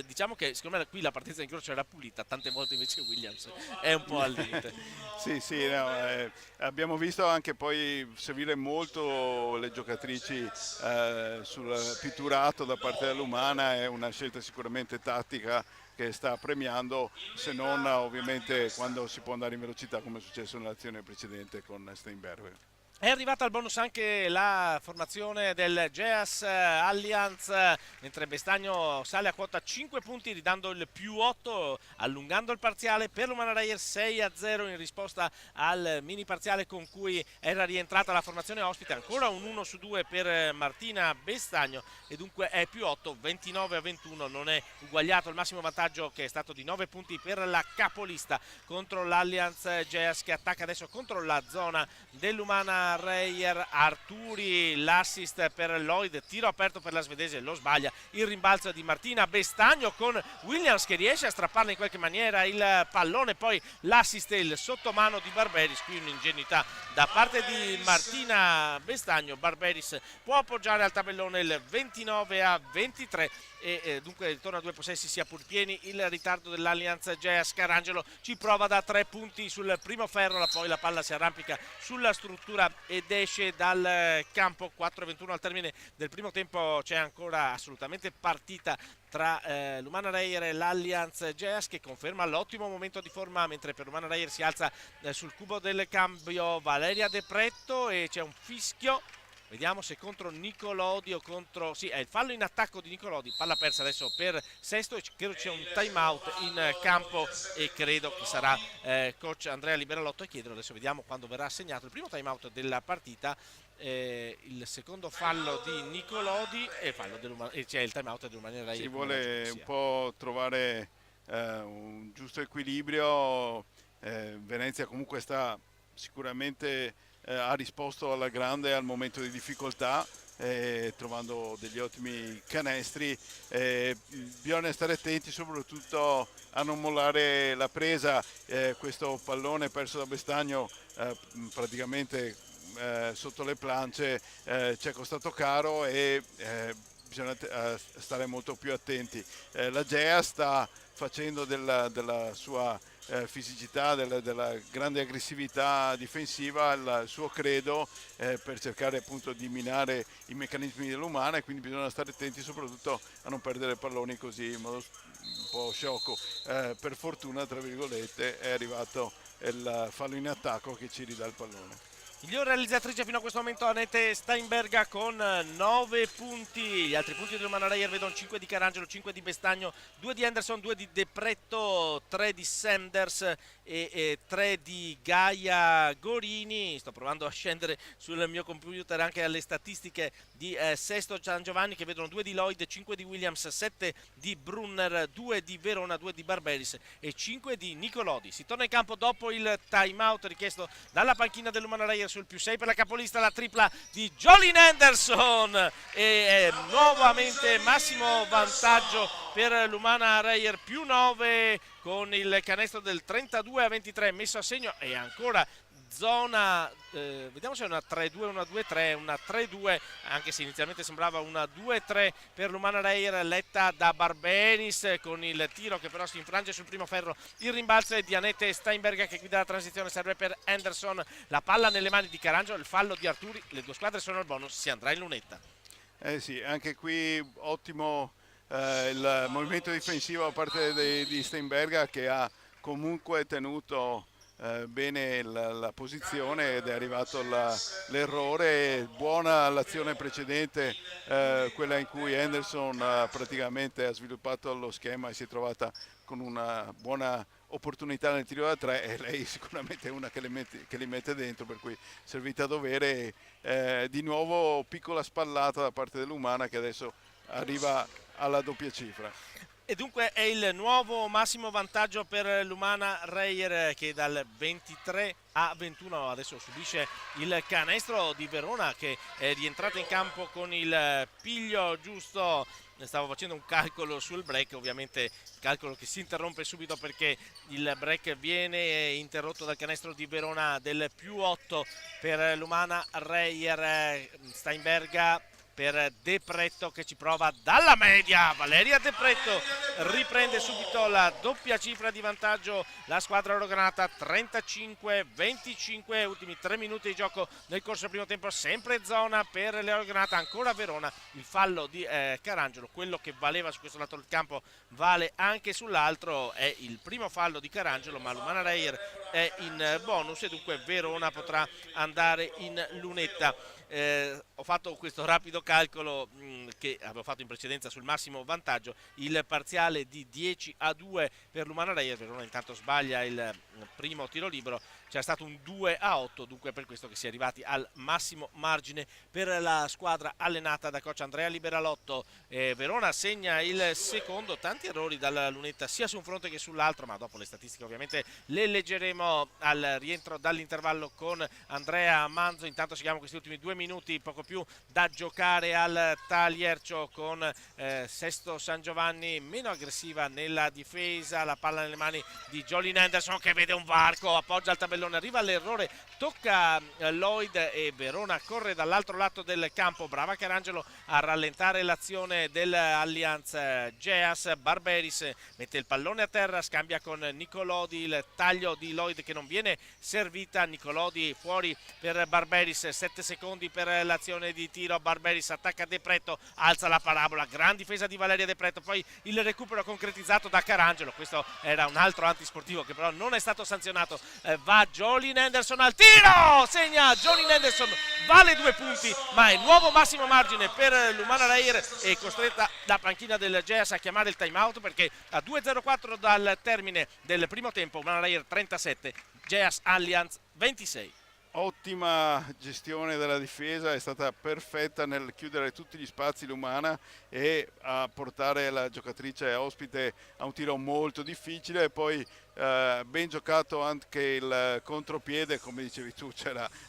A: Diciamo che secondo me qui la partenza in croce era pulita, tante volte invece Williams è un po' al limite.
B: Sì, no, abbiamo visto anche poi servire molto le giocatrici sul pitturato da parte dell'Umana, è una scelta sicuramente tattica che sta premiando, se non ovviamente quando si può andare in velocità, come è successo nell'azione precedente con Steinberger.
A: È arrivata al bonus anche la formazione del Geas Allianz, mentre Bestagno sale a quota 5 punti ridando il +8, allungando il parziale per l'Umana Reir 6-0 in risposta al mini parziale con cui era rientrata la formazione ospite. Ancora un 1 su 2 per Martina Bestagno e dunque è +8, 29-21, non è uguagliato il massimo vantaggio che è stato di 9 punti per la capolista contro l'Allianz Geas, che attacca adesso contro la zona dell'Umana Lumana Reyer. Arturi, l'assist per Lloyd, tiro aperto per la svedese, lo sbaglia, il rimbalzo di Martina Bestagno con Williams che riesce a strapparne in qualche maniera il pallone, poi l'assist e il sottomano di Barberis, qui un'ingenuità da parte di Martina Bestagno. Barberis può appoggiare al tabellone il 29-23 e dunque torna a 2 possessi sia pur pieni. Il ritardo dell'Allianz Geas. Carangelo ci prova da 3 punti sul primo ferro, poi la palla si arrampica sulla struttura ed esce dal campo. 4-21 al termine del primo tempo, c'è ancora assolutamente partita tra Lumana Reyer e l'Allianz Geas, che conferma l'ottimo momento di forma, mentre per Lumana Reyer si alza sul cubo del cambio Valeria De Pretto e c'è un fischio. Vediamo se contro Nicolodi o contro... Sì, è il fallo in attacco di Nicolodi, palla persa adesso per Sesto e credo c'è un time out in campo e credo che sarà coach Andrea Liberalotto a chiederlo. Adesso vediamo quando verrà assegnato il primo time out della partita. Il secondo fallo di Nicolodi e c'è il time out di Lumana.
B: Si vuole un po' trovare un giusto equilibrio. Venezia comunque sta sicuramente ha risposto alla grande al momento di difficoltà, trovando degli ottimi canestri. Bisogna stare attenti soprattutto a non mollare la presa. Questo pallone perso da Bestagno praticamente sotto le plance ci è costato caro e bisogna stare molto più attenti. La Gea sta facendo della sua fisicità, della grande aggressività difensiva il suo credo per cercare appunto di minare i meccanismi dell'Umana, e quindi bisogna stare attenti soprattutto a non perdere palloni così in modo un po' sciocco. Per fortuna, tra virgolette, è arrivato il fallo in attacco che ci ridà il pallone.
A: Miglior realizzatrice fino a questo momento Annette Steinberga con 9 punti. Gli altri punti di Lumana Reyer vedono 5 di Carangelo, 5 di Bestagno, 2 di Henderson, 2 di De Pretto, 3 di Sanders e 3 di Gaia Gorini. Sto provando a scendere sul mio computer anche alle statistiche di Sesto San Giovanni, che vedono 2 di Lloyd, 5 di Williams, 7 di Brunner, 2 di Verona, 2 di Barberis e 5 di Nicolodi. Si torna in campo dopo il time out richiesto dalla panchina del Lumana Reyer sul +6 per la capolista, la tripla di Jolyn Henderson e nuovamente massimo vantaggio per Lumana Reyer, +9 con il canestro del 32-23 messo a segno, e ancora zona, vediamo se è una 3-2, una 2-3, una 3-2, anche se inizialmente sembrava una 2-3 per Lumana Reyer, letta da Barberis con il tiro che però si infrange sul primo ferro. Il rimbalzo è di Annette Steinberg che guida la transizione, serve per Henderson, la palla nelle mani di Carangelo, il fallo di Arturi, le due squadre sono al bonus, si andrà in lunetta.
B: Sì, anche qui ottimo il movimento difensivo da parte di Steinberga, che ha comunque tenuto bene la posizione ed è arrivato l'errore. Buona l'azione precedente, quella in cui Henderson praticamente ha sviluppato lo schema e si è trovata con una buona opportunità nel tiro da 3, e lei sicuramente è una che li mette dentro, per cui servita a dovere. Di nuovo piccola spallata da parte dell'Umana, che adesso arriva alla doppia cifra.
A: E dunque è il nuovo massimo vantaggio per Lumana Reyer, che dal 23-21 adesso subisce il canestro di Verona, che è rientrata in campo con il piglio giusto. Stavo facendo un calcolo sul break, ovviamente calcolo che si interrompe subito perché il break viene interrotto dal canestro di Verona del +8 per Lumana Reyer. Steinberga per De Pretto che ci prova dalla media. Valeria De Pretto riprende subito la doppia cifra di vantaggio la squadra orogranata, 35-25, ultimi 3 minuti di gioco nel corso del primo tempo, sempre zona per le orogranata, ancora Verona. Il fallo di Carangelo, quello che valeva su questo lato del campo vale anche sull'altro, è il primo fallo di Carangelo, ma Lumana Reyer è in bonus e dunque Verona potrà andare in lunetta. Ho fatto questo rapido calcolo che avevo fatto in precedenza sul massimo vantaggio, il parziale di 10-2 per l'Umana Reyer. Verona intanto sbaglia il primo tiro libero, c'è stato un 2-8, dunque per questo che si è arrivati al massimo margine per la squadra allenata da coach Andrea Liberalotto. Verona segna il secondo, tanti errori dalla lunetta sia su un fronte che sull'altro, ma dopo le statistiche ovviamente le leggeremo al rientro dall'intervallo con Andrea Manzo. Intanto seguiamo questi ultimi 2 minuti, poco più da giocare al Taliercio, con Sesto San Giovanni meno aggressiva nella difesa, la palla nelle mani di Jolyn Henderson che vede un varco, appoggia al tabellone, arriva all'errore, tocca Lloyd e Verona corre dall'altro lato del campo. Brava Carangelo a rallentare l'azione dell'Allianz Geas. Barberis mette il pallone a terra, scambia con Nicolodi, il taglio di Lloyd che non viene servita, Nicolodi fuori per Barberis, 7 secondi per l'azione di tiro. Barberis attacca De Pretto, alza la parabola, gran difesa di Valeria De Pretto, poi il recupero concretizzato da Carangelo. Questo era un altro antisportivo che però non è stato sanzionato. Va Jolyn Henderson al tiro, segna Jolyn Henderson, vale 2 punti, ma è nuovo massimo margine per l'Umana Reyer, è costretta la panchina del Geas a chiamare il time out perché a 2:04 dal termine del primo tempo, Umana Reyer 37, Geas Allianz 26.
B: Ottima gestione della difesa, è stata perfetta nel chiudere tutti gli spazi l'Umana e a portare la giocatrice ospite a un tiro molto difficile, e poi ben giocato anche il contropiede, come dicevi tu,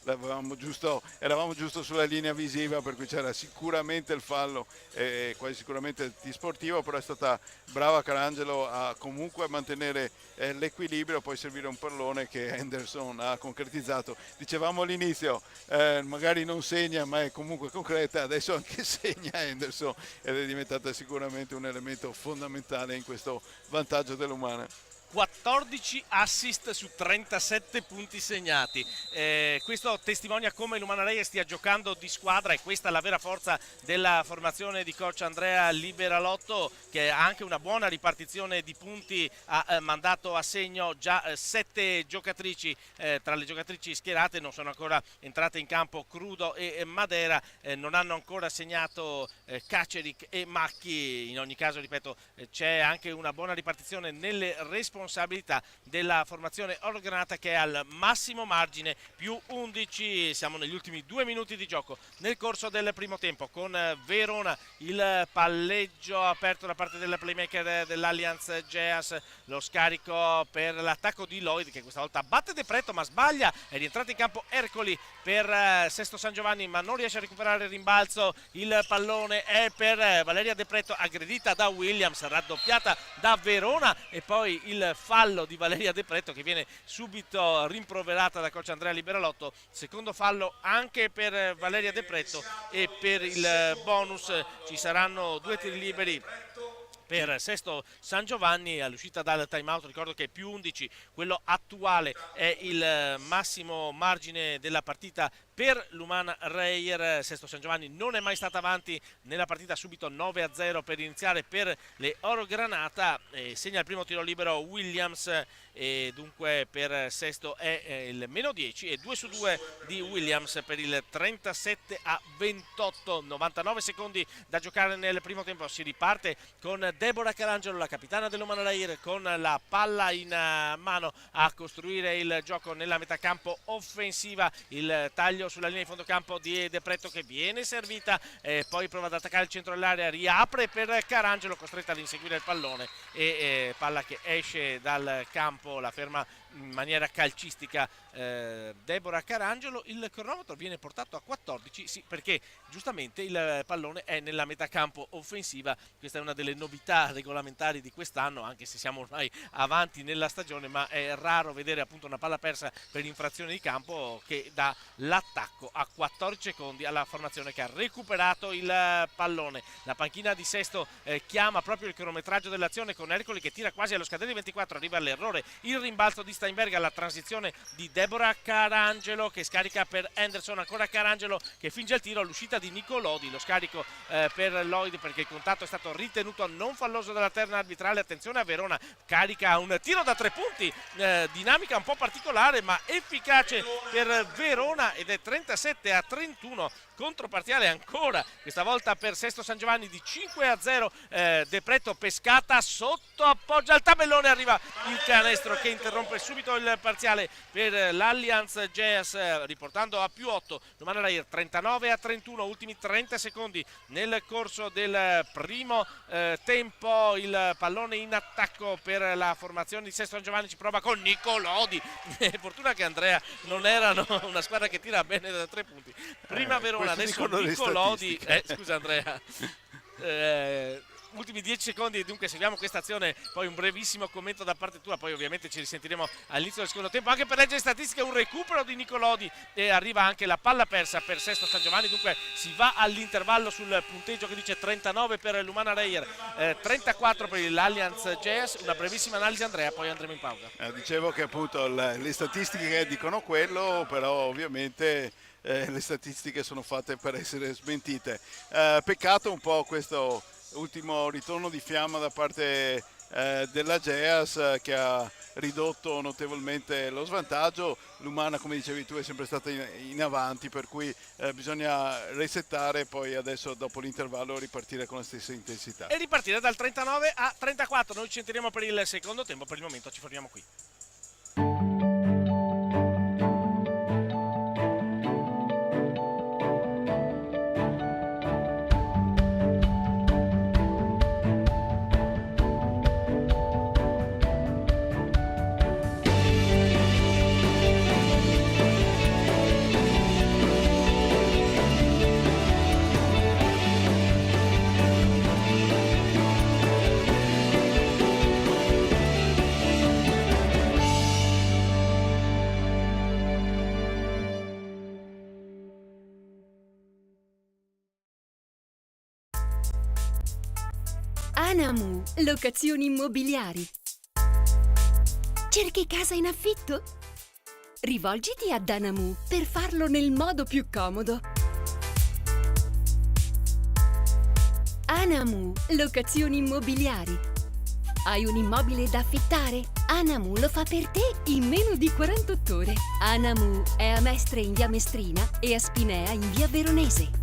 B: eravamo giusto sulla linea visiva, per cui c'era sicuramente il fallo e quasi sicuramente il T-sportivo, però è stata brava Carangelo a comunque mantenere l'equilibrio, poi servire un pallone che Henderson ha concretizzato. Dicevamo all'inizio, magari non segna ma è comunque concreta, adesso anche segna Henderson ed è diventata sicuramente un elemento fondamentale in questo vantaggio dell'Umana.
A: 14 assist su 37 punti segnati. Questo testimonia come l'Umana Reyer stia giocando di squadra, e questa è la vera forza della formazione di coach Andrea Liberalotto, che ha anche una buona ripartizione di punti, ha mandato a segno già 7 giocatrici. Tra le giocatrici schierate non sono ancora entrate in campo Crudo e Madera, non hanno ancora segnato Kaceric e Macchi. In ogni caso, ripeto, c'è anche una buona ripartizione nelle responsabilità della formazione orgranata, che è al massimo margine, più 11. Siamo negli ultimi 2 minuti di gioco nel corso del primo tempo, con Verona il palleggio aperto da parte del playmaker dell'Allianz Geas, lo scarico per l'attacco di Lloyd che questa volta batte De Pretto ma sbaglia, è rientrato in campo Ercoli per Sesto San Giovanni ma non riesce a recuperare il rimbalzo. Il pallone è per Valeria De Pretto, aggredita da Williams, raddoppiata da Verona, e poi il fallo di Valeria De Pretto che viene subito rimproverata da coach Andrea Liberalotto. Secondo fallo anche per Valeria De Pretto, e per il bonus ci saranno 2 tiri liberi per Sesto San Giovanni all'uscita dal time out. Ricordo che più 11, quello attuale, è il massimo margine della partita per l'Umana Reyer. Sesto San Giovanni non è mai stata avanti nella partita, subito 9-0 per iniziare per le Oro Granata, segna il primo tiro libero Williams, e dunque per Sesto è il meno 10 e 2 su 2 di Williams per il 37-28. 99 secondi da giocare nel primo tempo, si riparte con Deborah Carangelo, la capitana dell'Umana Reyer, con la palla in mano a costruire il gioco nella metà campo offensiva. Il taglio sulla linea di fondo campo di De Pretto che viene servita, poi prova ad attaccare il centro dell'area, riapre per Carangelo, costretta ad inseguire il pallone, e palla che esce dal campo, la ferma in maniera calcistica Deborah Carangelo. Il cronometro viene portato a 14, sì, perché giustamente il pallone è nella metà campo offensiva. Questa è una delle novità regolamentari di quest'anno, anche se siamo ormai avanti nella stagione, ma è raro vedere appunto una palla persa per infrazione di campo che dà l'attacco a 14 secondi alla formazione che ha recuperato il pallone. La panchina di Sesto chiama proprio il cronometraggio dell'azione, con Ercoli che tira quasi allo scadere 24, arriva all'errore, il rimbalzo di Steinberg, la transizione di Deborah Carangelo che scarica per Anderson, ancora Carangelo che finge il tiro, l'uscita di Nicolodi, lo scarico per Lloyd perché il contatto è stato ritenuto non falloso dalla terna arbitrale. Attenzione a Verona, carica un tiro da 3 punti, dinamica un po' particolare ma efficace per Verona ed è 37-31, contropartiale ancora questa volta per Sesto San Giovanni di 5-0. De Pretto pescata sotto, appoggia al tabellone, arriva il canestro che interrompe subito il parziale per l'Allianz Jazz, riportando a +8 Lumana Reyer. 39-31, ultimi 30 secondi nel corso del primo tempo. Il pallone in attacco per la formazione di Sesto San Giovanni, ci prova con Nicolodi. Fortuna che Andrea non erano una squadra che tira bene da 3 punti. Prima Verona, adesso Nicolodi. Scusa Andrea. Ultimi 10 secondi, dunque seguiamo questa azione, poi un brevissimo commento da parte tua, poi ovviamente ci risentiremo all'inizio del secondo tempo anche per leggere statistiche. Un recupero di Nicolodi e arriva anche la palla persa per Sesto San Giovanni, dunque si va all'intervallo sul punteggio che dice 39 per l'Umana Reyer, 34 per l'Allianz Jazz. Una brevissima analisi Andrea, poi andremo in pausa.
B: Dicevo che appunto le statistiche dicono quello, però ovviamente le statistiche sono fatte per essere smentite. Peccato un po' questo ultimo ritorno di fiamma da parte della Geas che ha ridotto notevolmente lo svantaggio. L'Umana, come dicevi tu, è sempre stata in avanti, per cui bisogna resettare e poi adesso dopo l'intervallo ripartire con la stessa intensità.
A: E ripartire dal 39-34. Noi ci sentiremo per il secondo tempo, per il momento ci fermiamo qui.
C: Anamu, locazioni immobiliari. Cerchi casa in affitto? Rivolgiti ad Anamu per farlo nel modo più comodo. Anamu, locazioni immobiliari. Hai un immobile da affittare? Anamu lo fa per te in meno di 48 ore. Anamu è a Mestre in via Mestrina e a Spinea in via Veronese.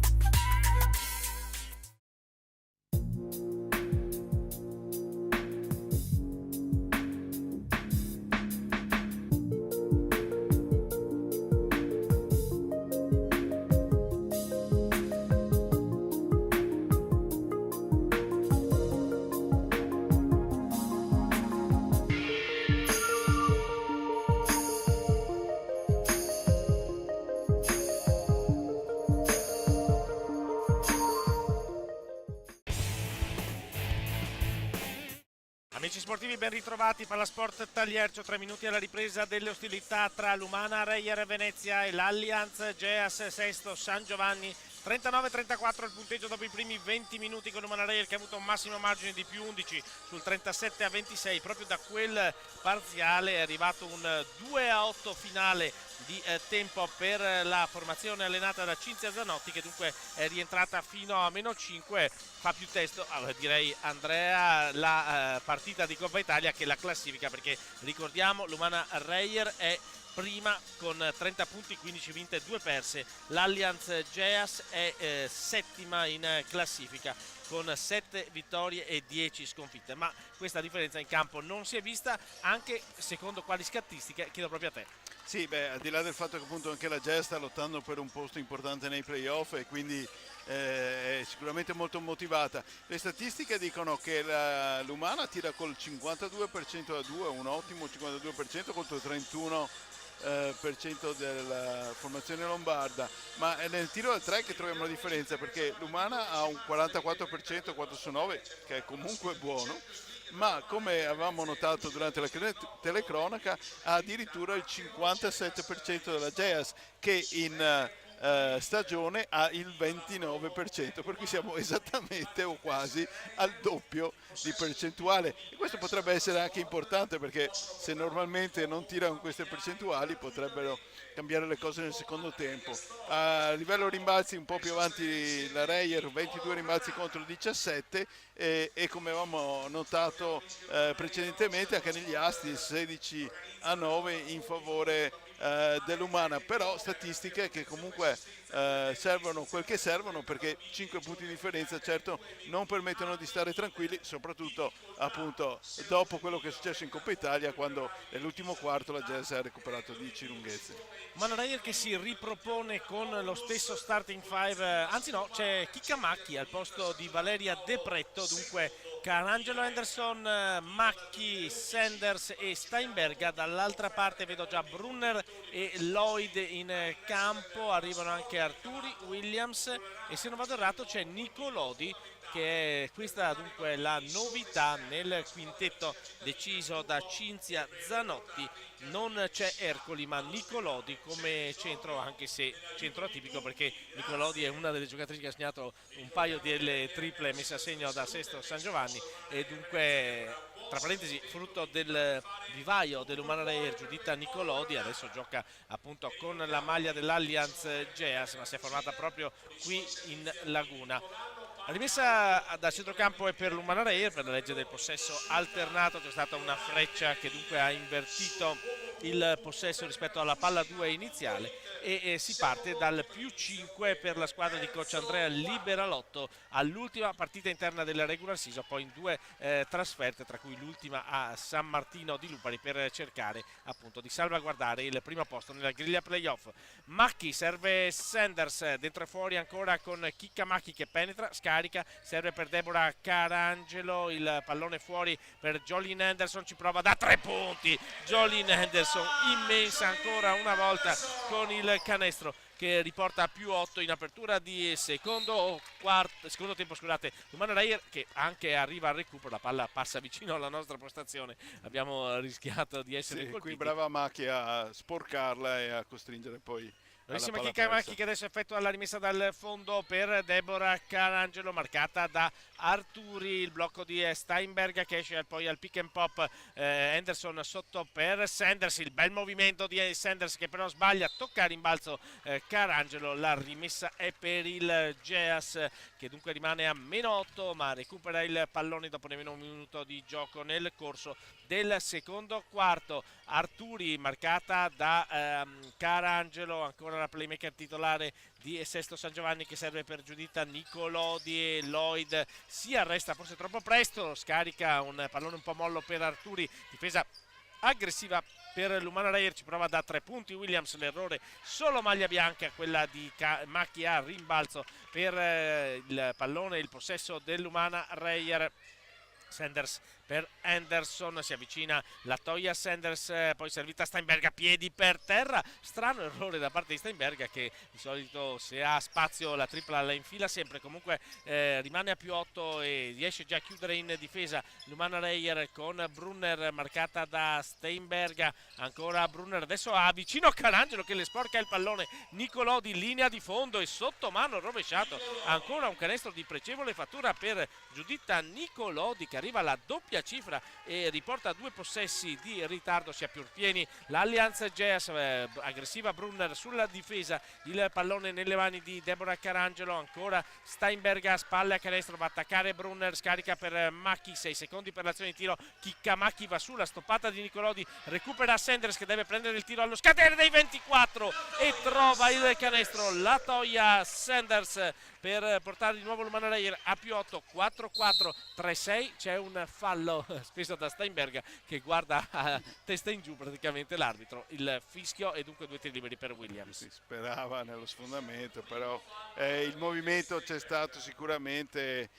A: Amici sportivi, ben ritrovati. Pallasport Tagliercio, 3 minuti alla ripresa delle ostilità tra l'Umana Reyer Venezia e l'Allianz Geas Sesto San Giovanni. 39-34 il punteggio dopo i primi 20 minuti, con l'Umana Reyer che ha avuto un massimo margine di +11 sul 37-26. Proprio da quel parziale è arrivato un 2-8 finale di tempo per la formazione allenata da Cinzia Zanotti, che dunque è rientrata fino a -5. Fa più testo, direi Andrea, la partita di Coppa Italia che la classifica, perché ricordiamo l'Umana Reyer è prima con 30 punti, 15 vinte e 2 perse. L'Allianz Geas è settima in classifica con 7 vittorie e 10 sconfitte, ma questa differenza in campo non si è vista. Anche secondo quali statistiche? Chiedo proprio a te.
B: Sì, al di là del fatto che appunto anche la Jazz sta lottando per un posto importante nei playoff e quindi è sicuramente molto motivata. Le statistiche dicono che l'Umana tira col 52% da 2, un ottimo 52% contro il 31% della formazione lombarda, ma è nel tiro da 3 che troviamo la differenza, perché l'Umana ha un 44% 4 su 9, che è comunque buono, ma come avevamo notato durante la telecronaca ha addirittura il 57% della Geas, che in stagione ha il 29%, per cui siamo esattamente o quasi al doppio di percentuale, e questo potrebbe essere anche importante, perché se normalmente non tirano queste percentuali potrebbero cambiare le cose nel secondo tempo. A livello rimbalzi un po' più avanti la Reyer, 22 rimbalzi contro 17, e come avevamo notato precedentemente anche negli asti 16-9 in favore dell'Umana, però statistiche che comunque servono quel che servono, perché 5 punti di differenza certo non permettono di stare tranquilli, soprattutto appunto dopo quello che è successo in Coppa Italia, quando nell'ultimo quarto la Jazz ha recuperato 10 lunghezze.
A: Manarair che si ripropone con lo stesso starting five, anzi no, c'è Kikamaki al posto di Valeria De Pretto, dunque Carangelo, Henderson, Macchi, Sanders e Steinberga. Dall'altra parte vedo già Brunner e Lloyd in campo, arrivano anche Arturi, Williams e se non vado errato c'è Nicolodi, che è questa dunque la novità nel quintetto deciso da Cinzia Zanotti. Non c'è Ercoli ma Nicolodi come centro, anche se centro atipico, perché Nicolodi è una delle giocatrici che ha segnato un paio delle triple messe a segno da Sesto San Giovanni, e dunque tra parentesi frutto del vivaio dell'Umana Reyer Giuditta Nicolodi. Adesso gioca appunto con la maglia dell'Allianz Geas, ma si è formata proprio qui in Laguna. La rimessa dal centrocampo è per l'Umana Reyer, per la legge del possesso alternato. C'è stata una freccia che dunque ha invertito il possesso rispetto alla palla 2 iniziale, e si parte dal +5 per la squadra di coach Andrea Liberalotto all'ultima partita interna della regular season, poi in 2 trasferte, tra cui l'ultima a San Martino di Lupari, per cercare appunto di salvaguardare il primo posto nella griglia playoff. Macchi serve Sanders, dentro e fuori ancora con Kikamaki che penetra, scarica, serve per Deborah Carangelo, il pallone fuori per Jolene Henderson, ci prova da 3 punti Jolene Henderson, immensa ancora una volta con il canestro che riporta a +8 in apertura di secondo tempo, scusate. L'Umana Reyer che anche arriva al recupero, la palla passa vicino alla nostra postazione, abbiamo rischiato di essere colpiti.
B: Qui brava Macchia a sporcarla e a costringere poi.
A: Bravissima Kikamaki che adesso effettua la rimessa dal fondo per Deborah Carangelo, marcata da Arturi, il blocco di Steinberg che esce poi al pick and pop, Henderson sotto per Sanders, il bel movimento di Sanders che però sbaglia, tocca a rimbalzo Carangelo, la rimessa è per il Geas che dunque rimane a -8 ma recupera il pallone dopo nemmeno un minuto di gioco nel corso del secondo quarto. Arturi marcata da Carangelo, ancora la playmaker titolare di Sesto San Giovanni che serve per Giuditta Nicolodi, e Lloyd si arresta forse troppo presto, scarica un pallone un po' mollo per Arturi, difesa aggressiva per l'Umana Reyer, ci prova da 3 punti Williams, l'errore solo maglia bianca, quella di Macchi a rimbalzo per il pallone, il possesso dell'Umana Reyer. Sanders per Henderson, si avvicina la Toia Sanders, poi servita a Steinberga, piedi per terra, strano errore da parte di Steinberga che di solito se ha spazio la tripla la infila sempre, comunque rimane a +8 e riesce già a chiudere in difesa l'Umana Reyer con Brunner marcata da Steinberga, ancora Brunner, adesso vicino a Carangelo che le sporca il pallone, Nicolodi linea di fondo e sotto mano rovesciato, ancora un canestro di pregevole fattura per Giuditta Nicolodi che arriva alla doppia cifra e riporta 2 possessi di ritardo, si ha più pieni l'Allianz Geas, aggressiva Brunner sulla difesa, il pallone nelle mani di Deborah Carangelo, ancora Steinberga a spalle a canestro, va a attaccare Brunner, scarica per Macchi, 6 secondi per l'azione di tiro, Kikamaki va sulla stoppata di Nicolodi, recupera Sanders che deve prendere il tiro allo scadere dei 24 e trova il canestro, la Toia Sanders per portare di nuovo l'Umana Reyer a +8, 4-4, 3-6, c'è un fallo speso da Steinberga che guarda a testa in giù praticamente l'arbitro, il fischio e dunque 2 tiri liberi per Williams.
B: Si sperava nello sfondamento, però il movimento c'è stato sicuramente,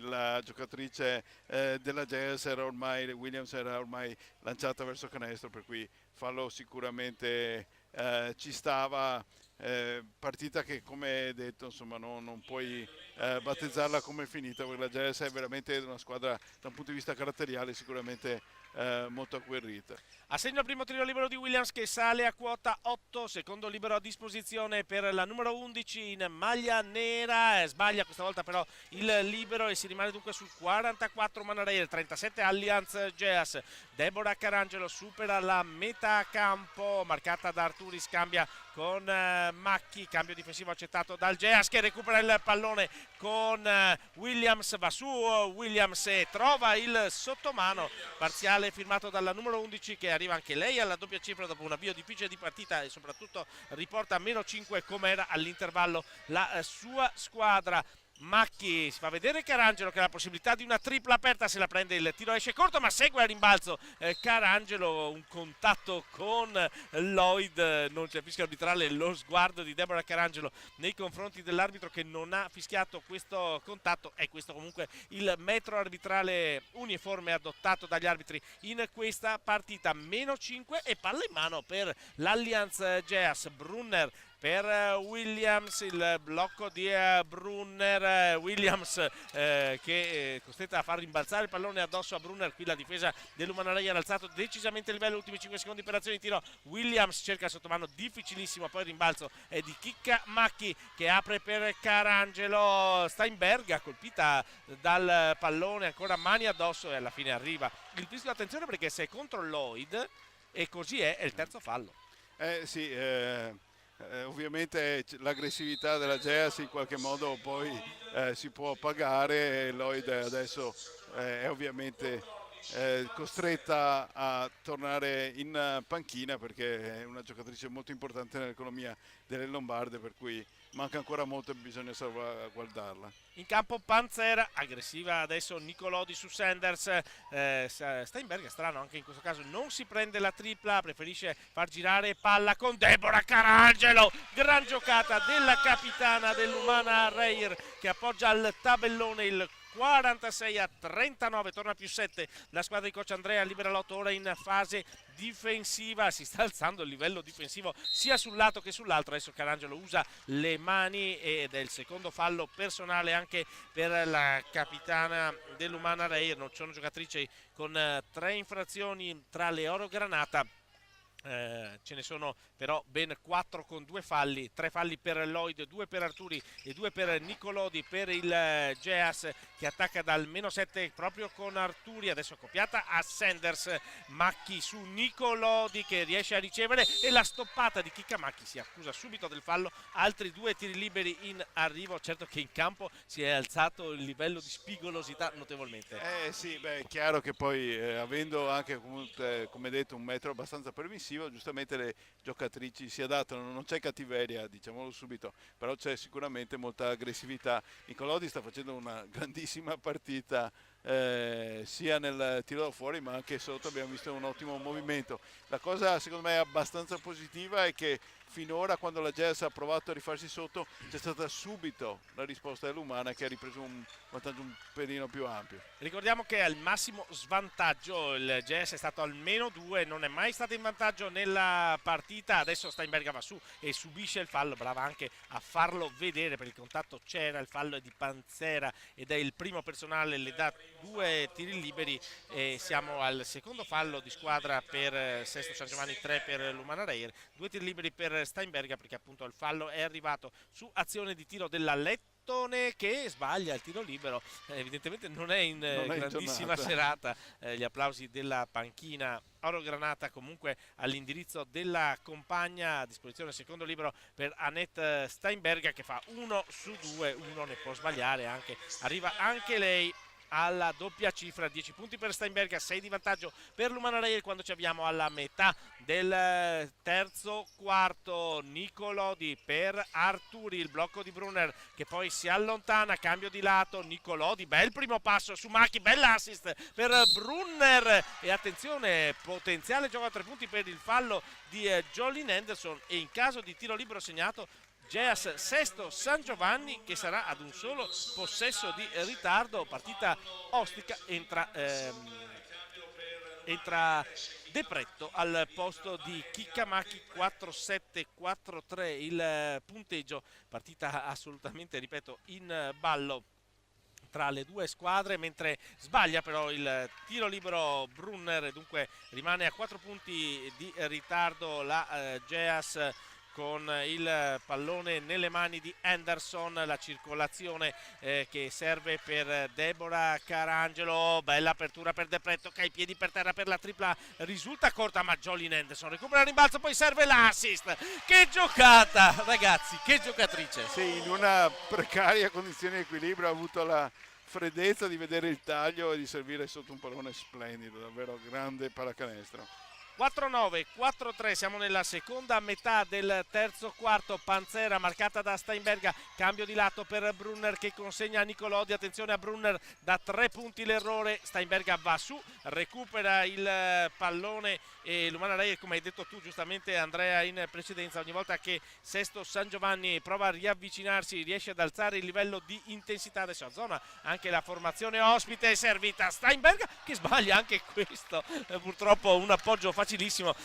B: la giocatrice della Jazz Williams era ormai lanciata verso canestro, per cui fallo sicuramente ci stava. Partita che come detto insomma non puoi battezzarla come finita, perché la Jazz è veramente una squadra da un punto di vista caratteriale sicuramente molto agguerrita.
A: A segno il primo tiro libero di Williams che sale a quota 8, secondo libero a disposizione per la numero 11 in maglia nera, sbaglia questa volta però il libero e si rimane dunque sul 44 Umana Reyer, 37 Allianz Geas. Deborah Carangelo supera la metà campo marcata da Arturi, scambia con Macchi, cambio difensivo accettato dal Geas che recupera il pallone con Williams, va su Williams e trova il sottomano, parziale firmato dalla numero 11 che arriva anche lei alla doppia cifra dopo un avvio difficile di partita e soprattutto riporta a meno 5 come era all'intervallo la sua squadra. Macchi si fa vedere Carangelo che ha la possibilità di una tripla aperta, se la prende, il tiro esce corto ma segue a rimbalzo Carangelo, un contatto con Lloyd, non c'è fischio arbitrale, lo sguardo di Deborah Carangelo nei confronti dell'arbitro che non ha fischiato questo contatto, è questo comunque il metro arbitrale uniforme adottato dagli arbitri in questa partita. Meno 5 e palla in mano per l'Allianz Geas. Brunner per Williams, il blocco di Brunner, Williams che è costretta a far rimbalzare il pallone addosso a Brunner. Qui la difesa dell'Umana Reyer ha alzato decisamente il livello, ultimi 5 secondi per azione di tiro. Williams cerca il sottomano difficilissimo, poi il rimbalzo è di Chicca Macchi che apre per Carangelo. Steinberga colpita dal pallone, ancora mani addosso e alla fine arriva il fischio. Attenzione perché se è contro Lloyd e così è il terzo fallo.
B: Sì, ovviamente l'aggressività della Geas in qualche modo poi si può pagare. Lloyd adesso è ovviamente costretta a tornare in panchina perché è una giocatrice molto importante nell'economia delle Lombarde, per cui manca ancora molto e bisogna salvaguardarla.
A: In campo Panzera, aggressiva adesso Nicolodi su Sanders. Steinberg è strano anche in questo caso, non si prende la tripla, preferisce far girare palla con Deborah Carangelo. Gran giocata della capitana dell'Umana Reyer che appoggia al tabellone il 46-39, torna più 7 la squadra di coach Andrea, libera l'8 ora in fase difensiva, si sta alzando il livello difensivo sia sul lato che sull'altro. Adesso Carangelo usa le mani ed è il secondo fallo personale anche per la capitana dell'Umana Reyer. Non ci sono giocatrici con 3 infrazioni tra le oro granata. Ce ne sono però ben 4 con 2 falli, 3 falli per Lloyd, 2 per Arturi e 2 per Nicolodi per il Geas che attacca dal meno 7 proprio con Arturi. Adesso accoppiata a Sanders, Macchi su Nicolodi che riesce a ricevere e la stoppata di Chicca Macchi si accusa subito del fallo. Altri 2 tiri liberi in arrivo, certo che in campo si è alzato il livello di spigolosità notevolmente.
B: Sì, è chiaro che poi avendo anche come detto un metro abbastanza permissivo, giustamente le giocatrici si adattano, non c'è cattiveria, diciamolo subito, però c'è sicuramente molta aggressività. Nicolodi sta facendo una grandissima partita sia nel tiro da fuori ma anche sotto, abbiamo visto un ottimo movimento. La cosa secondo me abbastanza positiva è che finora quando la Jazz ha provato a rifarsi sotto c'è stata subito la risposta dell'Umana che ha ripreso un vantaggio un pelino più ampio.
A: Ricordiamo che al massimo svantaggio il Jazz è stato almeno 2, non è mai stato in vantaggio nella partita. Adesso Steinberga va su e subisce il fallo, brava anche a farlo vedere, per il contatto c'era, il fallo è di Panzera ed è il primo personale, le dà 2 tiri liberi e siamo al secondo fallo di squadra per Sesto San Giovanni, 3 per l'Umana Reyer, 2 tiri liberi per Steinberga perché appunto il fallo è arrivato su azione di tiro della Lettone che sbaglia il tiro libero. Evidentemente non è in grandissima serata. Gli applausi della panchina oro granata comunque all'indirizzo della compagna. A disposizione il secondo libero per Annette Steinberga che fa 1 su 2, uno ne può sbagliare anche, arriva anche lei alla doppia cifra, 10 punti per Steinberga, 6 di vantaggio per l'Umana Reyer quando ci avviamo alla metà del terzo quarto. Nicolodi per Arturi, il blocco di Brunner che poi si allontana, cambio di lato, Nicolodi, bel primo passo su Macchi, bell'assist per Brunner e attenzione, potenziale gioco a 3 punti per il fallo di Jolene Henderson e in caso di tiro libero segnato Geas Sesto San Giovanni che sarà ad un solo possesso di ritardo. Partita ostica, entra entra De Pretto al posto di Chicamacchi. 4-7-4-3 il punteggio, partita assolutamente, ripeto, in ballo tra le due squadre, mentre sbaglia però il tiro libero Brunner, dunque rimane a 4 punti di ritardo la Geas con il pallone nelle mani di Henderson. La circolazione che serve per Deborah Carangelo, bella apertura per De Pretto che ha i piedi per terra per la tripla, risulta corta, ma Jolene Henderson recupera il rimbalzo, poi serve l'assist. Che giocata, ragazzi, che giocatrice!
B: Sì, in una precaria condizione di equilibrio ha avuto la freddezza di vedere il taglio e di servire sotto un pallone splendido, davvero grande pallacanestro.
A: 4-9, 4-3, siamo nella seconda metà del terzo quarto. Panzera marcata da Steinberga, cambio di lato per Brunner che consegna a Nicolodi. Attenzione a Brunner, da 3 punti l'errore. Steinberga va su, recupera il pallone e l'Umana Reyer, come hai detto tu giustamente Andrea in precedenza, ogni volta che Sesto San Giovanni prova a riavvicinarsi riesce ad alzare il livello di intensità. Adesso a zona anche la formazione ospite, servita Steinberga che sbaglia anche questo, purtroppo un appoggio facilissimo.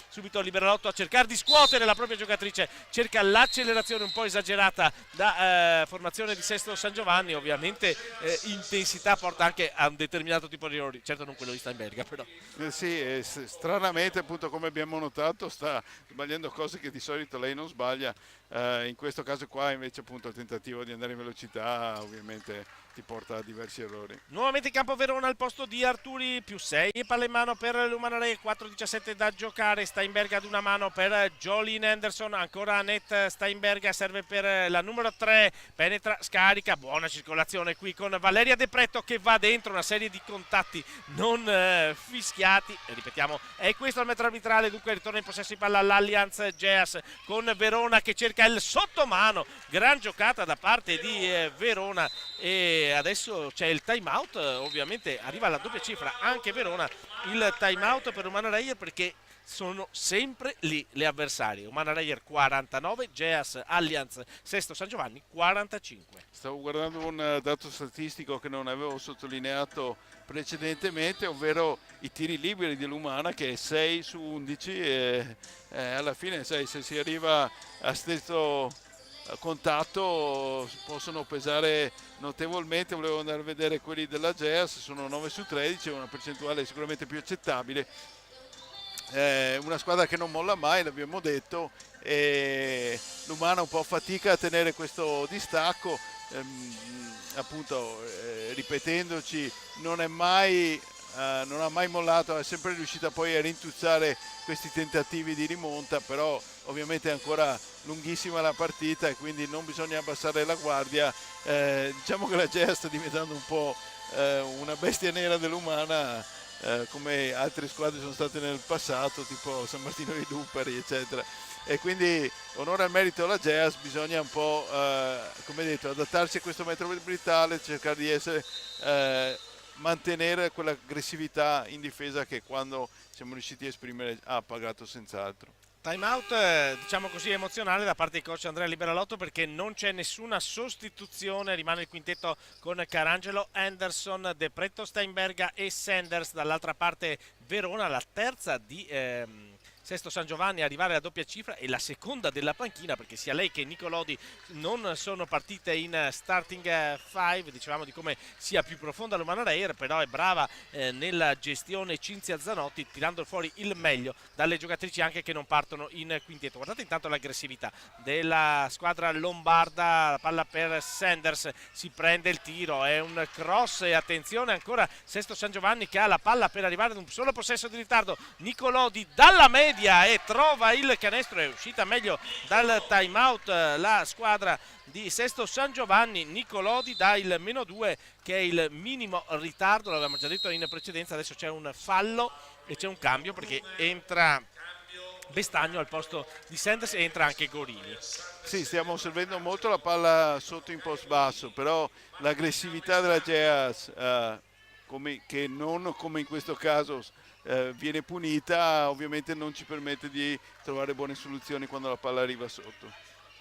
A: Subito Liberalotto a cercare di scuotere la propria giocatrice, cerca l'accelerazione un po' esagerata da formazione di Sesto San Giovanni. Ovviamente intensità porta anche a un determinato tipo di errori, certo non quello di Steinberga però.
B: Sì, stranamente appunto, come abbiamo notato, sta sbagliando cose che di solito lei non sbaglia. In questo caso qua invece appunto il tentativo di andare in velocità ovviamente ti porta a diversi errori.
A: Nuovamente in campo Verona al posto di Arturi, più 6, palla in mano per l'Umana Reyer, 4-17 da giocare. Steinberga ad una mano per Jolene Henderson, ancora Annette Steinberga, serve per la numero 3, penetra, scarica, buona circolazione qui con Valeria De Pretto che va dentro, una serie di contatti non fischiati, ripetiamo, è questo il metro arbitrale. Dunque ritorna in possesso di palla all'Allianz Geas con Verona che cerca il sottomano, gran giocata da parte di Verona. E adesso c'è il time out, ovviamente arriva alla doppia cifra anche Verona, il time out per Umana Reyer perché sono sempre lì le avversarie. Umana Reyer 49, Geas Allianz Sesto San Giovanni 45.
B: Stavo guardando un dato statistico che non avevo sottolineato precedentemente, ovvero i tiri liberi dell'Umana che è 6 su 11 e alla fine se si arriva a stesso contatto possono pesare notevolmente. Volevo andare a vedere quelli della Geas, sono 9 su 13, una percentuale sicuramente più accettabile. Una squadra che non molla mai, l'abbiamo detto, e l'Umana un po' fatica a tenere questo distacco, appunto ripetendoci non ha mai mollato, è sempre riuscita poi a rintuzzare questi tentativi di rimonta, però ovviamente è ancora lunghissima la partita e quindi non bisogna abbassare la guardia. Diciamo che la Geas sta diventando un po' una bestia nera dell'Umana, come altre squadre sono state nel passato, tipo San Martino di Lupari eccetera, e quindi onore al merito alla Geas, bisogna un po' come detto adattarsi a questo metro arbitrale, cercare di essere mantenere quell'aggressività in difesa che quando siamo riusciti a esprimere ha pagato senz'altro.
A: Time out, diciamo così, emozionale da parte di coach Andrea Liberalotto perché non c'è nessuna sostituzione, rimane il quintetto con Carangelo, Henderson, De Pretto, Steinberga e Sanders. Dall'altra parte Verona, la terza di Sesto San Giovanni, arrivare alla doppia cifra e la seconda della panchina perché sia lei che Nicolodi non sono partite in starting 5. Dicevamo di come sia più profonda l'Umana Reyer, però è brava nella gestione Cinzia Zanotti, tirando fuori il meglio dalle giocatrici anche che non partono in quintetto. Guardate intanto l'aggressività della squadra lombarda, la palla per Sanders, si prende il tiro, è un cross e attenzione ancora Sesto San Giovanni che ha la palla per arrivare ad un solo possesso di ritardo. Nicolodi dalla media e trova il canestro, è uscita meglio dal time out la squadra di Sesto San Giovanni. Nicolodi dà il -2 che è il minimo ritardo, l'avevamo già detto in precedenza. Adesso c'è un fallo e c'è un cambio perché entra Bestagno al posto di Sanders e entra anche Gorini.
B: Sì, stiamo servendo molto la palla sotto in post basso, però l'aggressività della Geas che non come in questo caso viene punita, ovviamente non ci permette di trovare buone soluzioni quando la palla arriva sotto.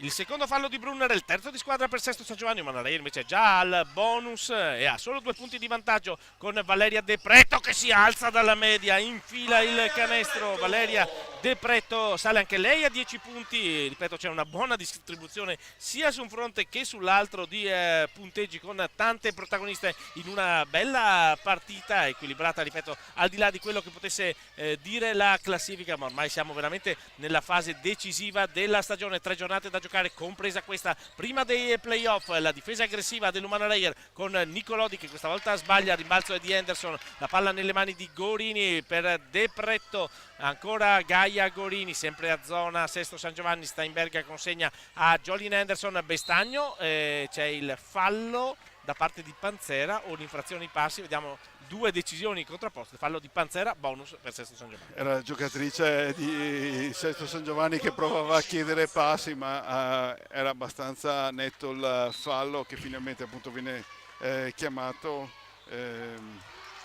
A: Il secondo fallo di Brunner, il terzo di squadra per Sesto San Giovanni. Umana-Reyer invece è già al bonus e ha solo 2 punti di vantaggio con Valeria De Pretto che si alza dalla media, infila il canestro. Valeria De Pretto sale anche lei a 10 punti. Ripeto, c'è una buona distribuzione sia su un fronte che sull'altro di punteggi, con tante protagoniste in una bella partita equilibrata, ripeto, al di là di quello che potesse dire la classifica, ma ormai siamo veramente nella fase decisiva della stagione. 3 giornate da giocare, compresa questa prima dei playoff. La difesa aggressiva dell'Umana-Reyer con Nicolodi che questa volta sbaglia, il rimbalzo è di Henderson, la palla nelle mani di Gorini per De Pretto, ancora Gaia Gorini sempre a zona Sesto San Giovanni. Steinberga consegna a Jolene Henderson. Bestagno, c'è il fallo da parte di Panzera o l'infrazione ai passi, vediamo 2 decisioni contrapposte. Fallo di Panzera, bonus per Sesto San Giovanni.
B: Era la giocatrice di Sesto San Giovanni che provava a chiedere passi, ma era abbastanza netto il fallo che finalmente appunto viene chiamato.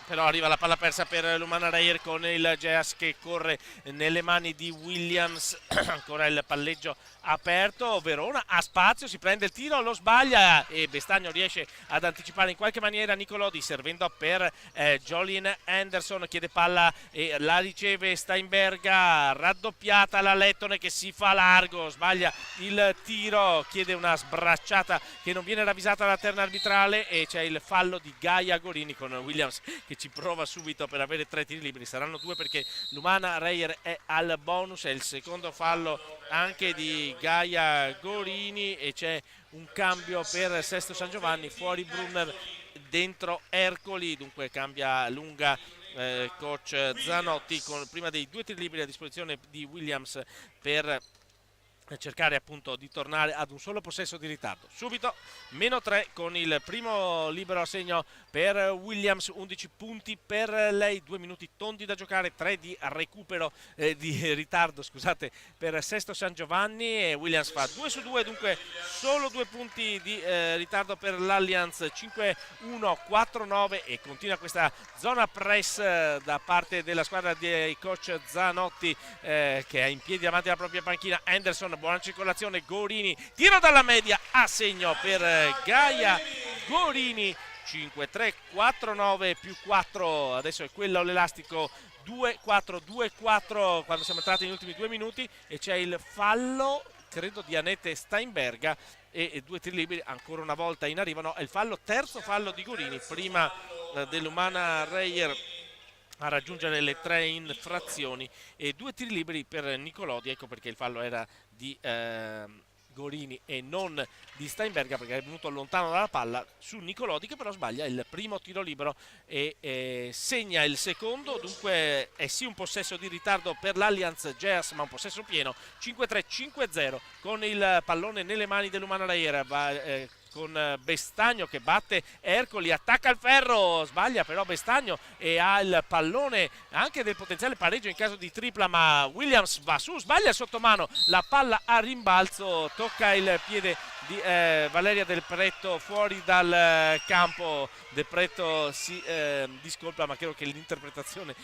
A: Però arriva la palla persa per l'Umana-Reyer con il Geas che corre nelle mani di Williams. Ancora il palleggio aperto, Verona ha spazio, si prende il tiro, lo sbaglia e Bestagno riesce ad anticipare in qualche maniera Nicolodi, servendo per Jolene Henderson, chiede palla e la riceve Steinberga, raddoppiata la Lettone che si fa largo, sbaglia il tiro, chiede una sbracciata che non viene ravvisata dalla terna arbitrale e c'è il fallo di Gaia Gorini con Williams che ci prova subito per avere 3 tiri liberi. Saranno 2 perché l'Umana-Reyer è al bonus, è il secondo fallo anche di Gaia Gorini e c'è un cambio per Sesto San Giovanni, fuori Brunner, dentro Ercoli, dunque cambia lunga coach Zanotti con prima dei 2 tiri liberi a disposizione di Williams per cercare appunto di tornare ad un solo possesso di ritardo. Subito -3 con il primo libero a segno per Williams, 11 punti per lei, 2 minuti tondi da giocare, 3 di recupero di ritardo, scusate, per Sesto San Giovanni e Williams fa 2 su 2, dunque solo 2 punti di ritardo per l'Allianz, 5-1, 4-9 e continua questa zona press da parte della squadra di coach Zanotti che è in piedi davanti alla propria panchina. Henderson, buona circolazione, Gorini, tiro dalla media, a segno per Gaia Gorini, 5-3, 4-9 più 4, adesso è quello l'elastico, 2-4, 2-4 quando siamo entrati negli ultimi 2 minuti e c'è il fallo, credo di Annette Steinberga e 2 tiri liberi ancora una volta in arrivo, no, è il fallo, terzo fallo di Gorini, prima dell'Umana-Reyer a raggiungere le 3 infrazioni e 2 tiri liberi per Nicolodi, ecco perché il fallo era di Gorini e non di Steinberga perché è venuto lontano dalla palla su Nicolodi che però sbaglia il primo tiro libero e segna il secondo, dunque è sì un possesso di ritardo per l'Allianz Geas ma un possesso pieno, 5-3, 5-0 con il pallone nelle mani dell'Umana-Reyer, con Bestagno che batte Ercoli, attacca il ferro, sbaglia però Bestagno e ha il pallone anche del potenziale pareggio in caso di tripla, ma Williams va su, sbaglia il sottomano, la palla a rimbalzo, tocca il piede di Valeria Del Pretto fuori dal campo. Del Pretto si discolpa, ma credo che l'interpretazione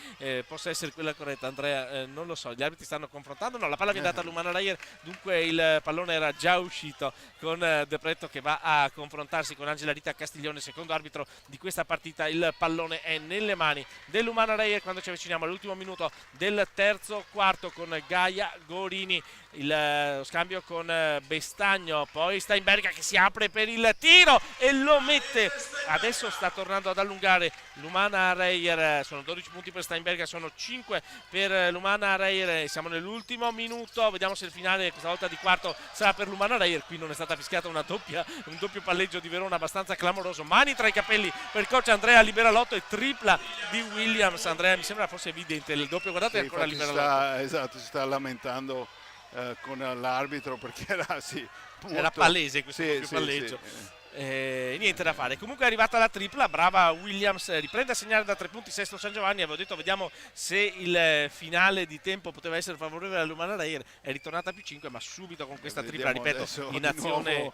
A: possa essere quella corretta. Andrea, non lo so, gli arbitri stanno confrontando, no, la palla viene data all'Umana-Reyer, dunque il pallone era già uscito con Del Pretto che va a confrontarsi con Angela Rita Castiglione, secondo arbitro di questa partita. Il pallone è nelle mani dell'Umana-Reyer quando ci avviciniamo all'ultimo minuto del terzo quarto con Gaia Gorini, il scambio con Bestagno, poi Steinberga che si apre per il tiro e lo mette, adesso sta tornando ad allungare l'Umana-Reyer, sono 12 punti per Steinberga, sono 5 per l'Umana-Reyer, siamo nell'ultimo minuto, vediamo se il finale questa volta di quarto sarà per l'Umana-Reyer. Qui non è stata fischiata un doppio palleggio di Verona abbastanza clamoroso, mani tra i capelli per coach Andrea Liberalotto e tripla di Williams. Andrea, mi sembra forse evidente il doppio, guardate, sì, ancora Liberalotto
B: esatto, si sta lamentando con l'arbitro perché era molto...
A: era palese questo doppio palleggio. Niente da fare, comunque è arrivata la tripla, brava Williams, riprende a segnare da 3 punti Sesto San Giovanni. Avevo detto vediamo se il finale di tempo poteva essere favorevole all'Umana-Reyer, è ritornata più 5 ma subito con questa tripla, ripeto, in azione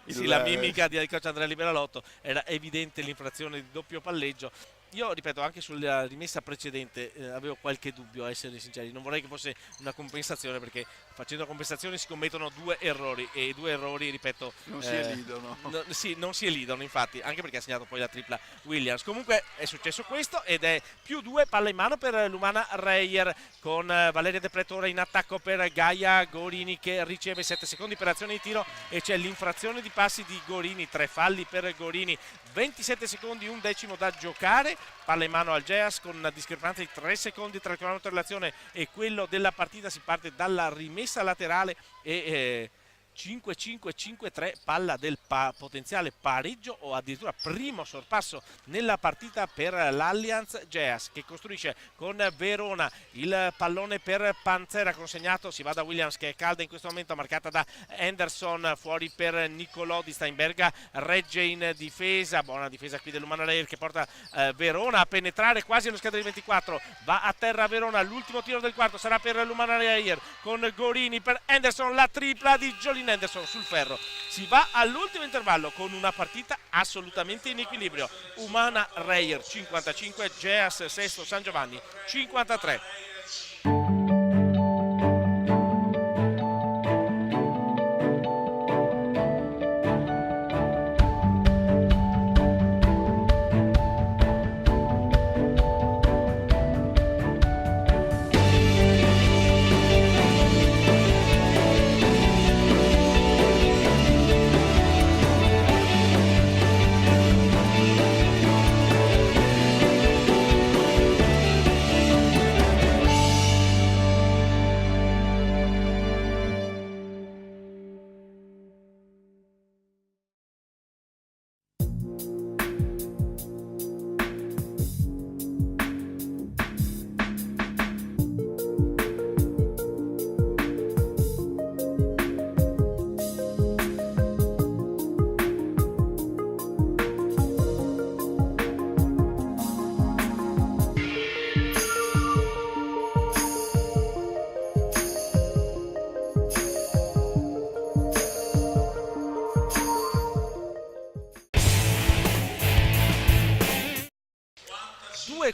A: la mimica di coach Andrea Liberalotto, era evidente l'infrazione di doppio palleggio io ripeto, anche sulla rimessa precedente avevo qualche dubbio, a essere sinceri. Non vorrei che fosse una compensazione, perché facendo compensazioni si commettono 2 errori, e 2 errori, ripeto,
B: non si elidono.
A: Sì, non si elidono, infatti, anche perché ha segnato poi la tripla Williams. Comunque è successo questo, ed è +2 palla in mano per l'Umana Reyer, con Valeria De Pretore in attacco per Gaia Gorini, che riceve 7 secondi per azione di tiro, e c'è l'infrazione di passi di Gorini, 3 falli per Gorini, 27 secondi, 1/10 da giocare. Palla in mano al Geas con una discrepanza di 3 secondi tra il cronometro dell'azione e quello della partita. Si parte dalla rimessa laterale e 5-5-5-3, palla del potenziale pareggio o addirittura primo sorpasso nella partita per l'Allianz Geas, che costruisce con Verona. Il pallone per Panzera consegnato, si va da Williams, che è calda in questo momento, marcata da Henderson, fuori per Nicolò di Steinberga, regge in difesa, buona difesa qui dell'Umana Reyer, che porta Verona a penetrare quasi allo scadere di 24, va a terra Verona. L'ultimo tiro del quarto sarà per l'Umana Reyer, con Gorini per Henderson, la tripla di Jolin Henderson sul ferro. Si va all'ultimo intervallo con una partita assolutamente in equilibrio. Umana Reyer 55, Geas Sesto San Giovanni 53.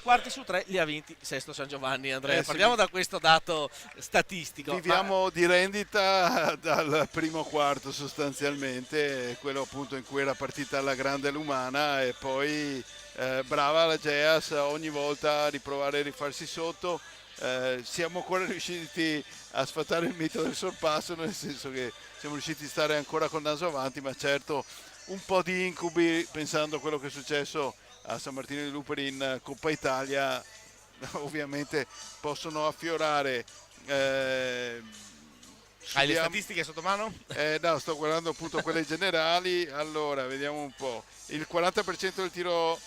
A: Quarti su 3 li ha vinti Sesto San Giovanni. Andrea, partiamo da questo dato statistico.
B: Viviamo di rendita dal primo quarto sostanzialmente, quello appunto in cui era partita alla grande l'Umana, e poi brava la Geas ogni volta a riprovare a rifarsi sotto. Siamo ancora riusciti a sfatare il mito del sorpasso, nel senso che siamo riusciti a stare ancora con naso avanti, ma certo un po' di incubi pensando a quello che è successo a San Martino di Luperi in Coppa Italia ovviamente possono affiorare.
A: Hai le statistiche sotto mano?
B: No, sto guardando appunto quelle generali. Allora, vediamo un po'. Il 40% del tiro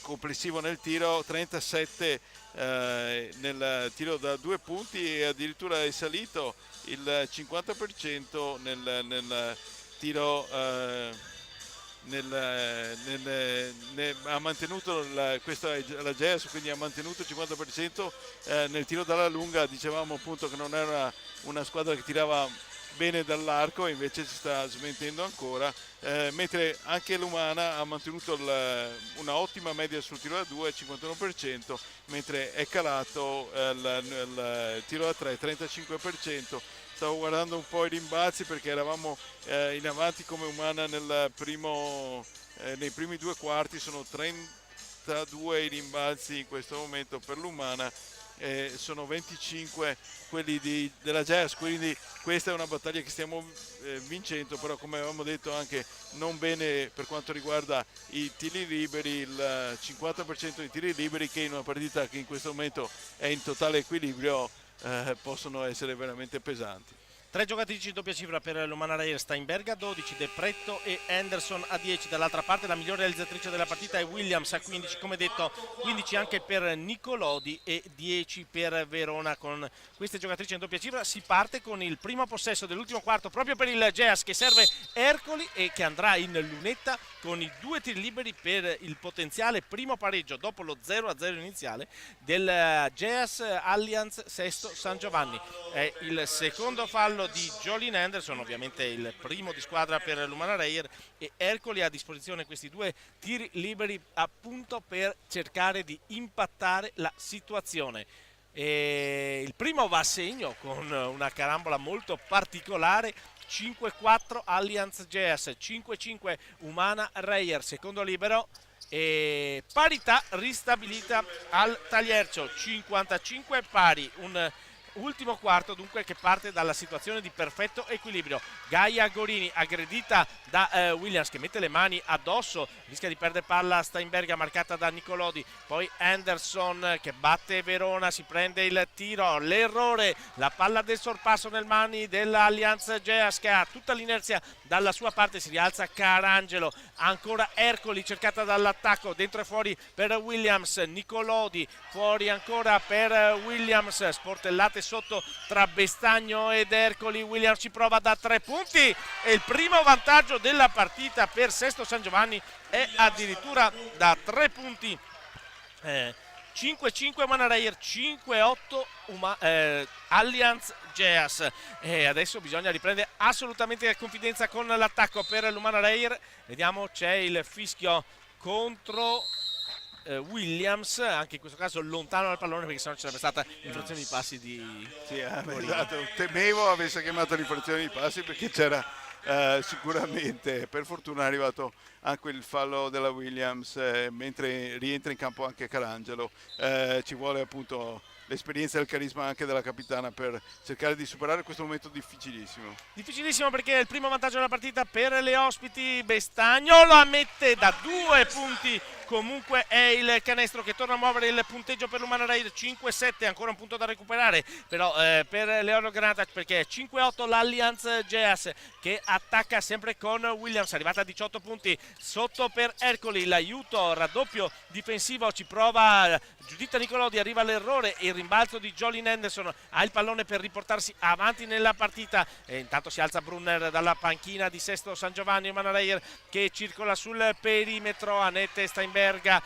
B: complessivo nel tiro, 37 nel tiro da 2 punti, e addirittura è salito il 50% nel tiro ha mantenuto questa è la Geas, quindi ha mantenuto il 50% nel tiro dalla lunga. Dicevamo appunto che non era una squadra che tirava bene dall'arco, invece si sta smentendo ancora, mentre anche l'Umana ha mantenuto una ottima media sul tiro da 2, 51%, mentre è calato il tiro da 3, 35%. Stavo guardando un po' i rimbalzi perché eravamo in avanti come Umana nei primi 2 quarti, sono 32 i rimbalzi in questo momento per l'Umana, sono 25 quelli della Geas, quindi questa è una battaglia che stiamo vincendo, però come avevamo detto anche non bene per quanto riguarda i tiri liberi, il 50% dei tiri liberi, che in una partita che in questo momento è in totale equilibrio possono essere veramente pesanti.
A: 3 giocatrici in doppia cifra per l'Umana Reyer, Steinberga 12, De Pretto e Henderson a 10. Dall'altra parte la migliore realizzatrice della partita è Williams a 15, come detto 15 anche per Nicolodi e 10 per Verona. Con queste giocatrici in doppia cifra si parte con il primo possesso dell'ultimo quarto proprio per il Geas, che serve Ercoli e che andrà in lunetta con i 2 tiri liberi per il potenziale primo pareggio dopo lo 0-0 iniziale del Geas Allianz Sesto San Giovanni. È il secondo fallo fallo di Jolene Henderson, ovviamente il primo di squadra per l'Umana Reyer, e Ercoli ha a disposizione questi due tiri liberi appunto per cercare di impattare la situazione. E il primo va a segno con una carambola molto particolare. 5-4 Allianz Geas, 5-5 Umana Reyer, secondo libero, e parità ristabilita al Tagliercio, 55 pari, un ultimo quarto dunque che parte dalla situazione di perfetto equilibrio. Gaia Gorini aggredita da Williams, che mette le mani addosso, rischia di perdere palla Steinberga, marcata da Nicolodi, poi Anderson che batte Verona, si prende il tiro, l'errore, la palla del sorpasso nelle mani dell'Allianz Geas, che ha tutta l'inerzia dalla sua parte, si rialza Carangelo, ancora Ercoli cercata dall'attacco, dentro e fuori per Williams, Nicolodi fuori ancora per Williams, sportellate sotto tra Bestagno ed Ercoli. Williams ci prova da 3 punti e il primo vantaggio della partita per Sesto San Giovanni è addirittura da 3 punti. 5-5 Umana Reyer, 5-8 Allianz Geas, e adesso bisogna riprendere assolutamente confidenza con l'attacco per l'Umana Reyer. Vediamo, c'è il fischio contro Williams, anche in questo caso lontano dal pallone, perché sennò ci sarebbe stata infrazione di passi di
B: esatto. Temevo avesse chiamato l'infrazione di passi, perché c'era sicuramente, per fortuna è arrivato anche il fallo della Williams, mentre rientra in campo anche Carangelo. Ci vuole appunto l'esperienza e il carisma anche della capitana per cercare di superare questo momento difficilissimo.
A: Difficilissimo, perché è il primo vantaggio della partita per le ospiti. Bestagno lo ammette da 2 punti, comunque è il canestro che torna a muovere il punteggio per l'Umana Reyer. 5-7, ancora un punto da recuperare però per Leonardo Granata, perché è 5-8 l'Allianz Geas che attacca sempre con Williams, arrivata a 18 punti, sotto per Ercoli, l'aiuto raddoppio difensivo, ci prova Giuditta Nicolodi, arriva l'errore e il rimbalzo di Jolene Henderson, ha il pallone per riportarsi avanti nella partita, e intanto si alza Brunner dalla panchina di Sesto San Giovanni. Umana Reyer che circola sul perimetro, Annette Steinberga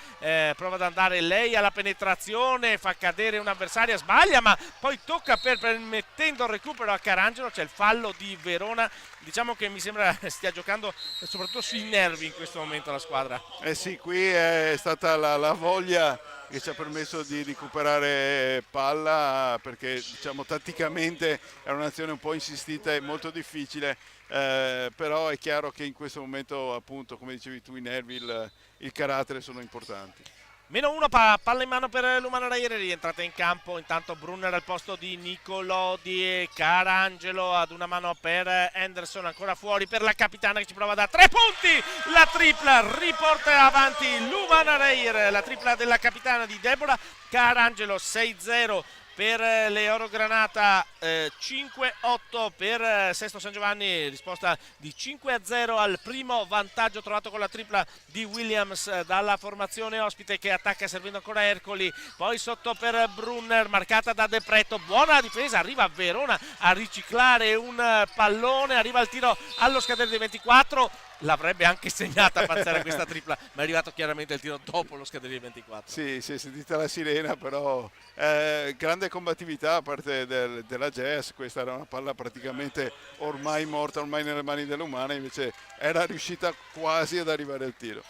A: prova ad andare lei alla penetrazione, fa cadere un'avversaria, sbaglia, ma poi tocca permettendo il recupero a Carangelo. C'è il fallo di Verona, diciamo che mi sembra stia giocando soprattutto sui nervi in questo momento la squadra.
B: Sì, qui è stata la voglia che ci ha permesso di recuperare palla, perché diciamo tatticamente era un'azione un po' insistita e molto difficile, però è chiaro che in questo momento, appunto, come dicevi tu, i nervi, il carattere sono importanti.
A: -1, palla in mano per l'Umana Reyer, rientrata in campo intanto Brunner al posto di Nicolodi, e Carangelo ad una mano per Henderson, ancora fuori per la capitana che ci prova da 3 punti, la tripla riporta avanti l'Umana Reyer, la tripla della capitana di Deborah Carangelo. 6-0 per le Orogranata, 5-8 per Sesto San Giovanni, risposta di 5-0 al primo vantaggio trovato con la tripla di Williams dalla formazione ospite, che attacca servendo ancora Ercoli, poi sotto per Brunner, marcata da De Pretto, buona difesa, arriva Verona a riciclare un pallone, arriva il tiro allo scadere dei 24, l'avrebbe anche segnata Panzera questa tripla, ma è arrivato chiaramente il tiro dopo lo scadere dei 24.
B: Sì, si è sentita la sirena, però grande combattività da parte della Geas. Questa era una palla praticamente ormai morta, ormai nelle mani dell'Umana, invece era riuscita quasi ad arrivare al tiro.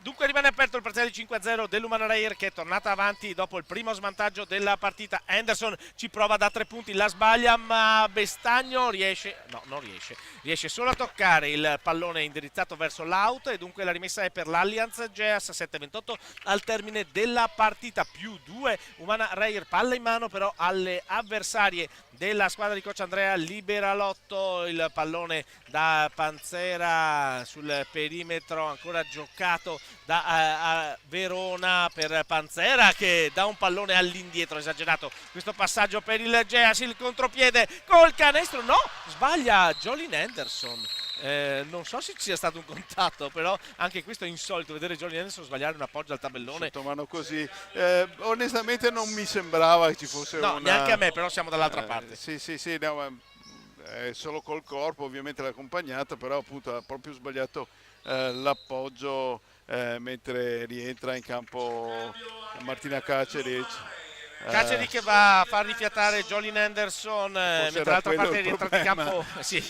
A: Dunque rimane aperto il parziale 5-0 dell'Umana Reyer, che è tornata avanti dopo il primo svantaggio della partita. Henderson ci prova da 3 punti, la sbaglia, ma Bestagno riesce solo a toccare il pallone indirizzato verso l'out, e dunque la rimessa è per l'Allianz Geas. 7-28 al termine della partita, +2 Umana Reyer, palla in mano però alle avversarie della squadra di coach Andrea Liberalotto, il pallone da Panzera sul perimetro, ancora giocato da Verona per Panzera, che dà un pallone all'indietro, esagerato questo passaggio per il Geas, il contropiede col canestro, no, sbaglia Jolene Henderson. Non so se ci sia stato un contatto, però anche questo è insolito, vedere Jolene Henderson sbagliare un appoggio al tabellone
B: sotto mano così. Onestamente non mi sembrava che ci fosse
A: neanche a me, però siamo dall'altra parte.
B: Sì, no, solo col corpo ovviamente l'ha accompagnata, però appunto ha proprio sbagliato l'appoggio mentre rientra in campo Martina Caceric.
A: Caceri che va a far rifiatare Jolin Anderson, mentre dall'altra parte è rientrato in campo, è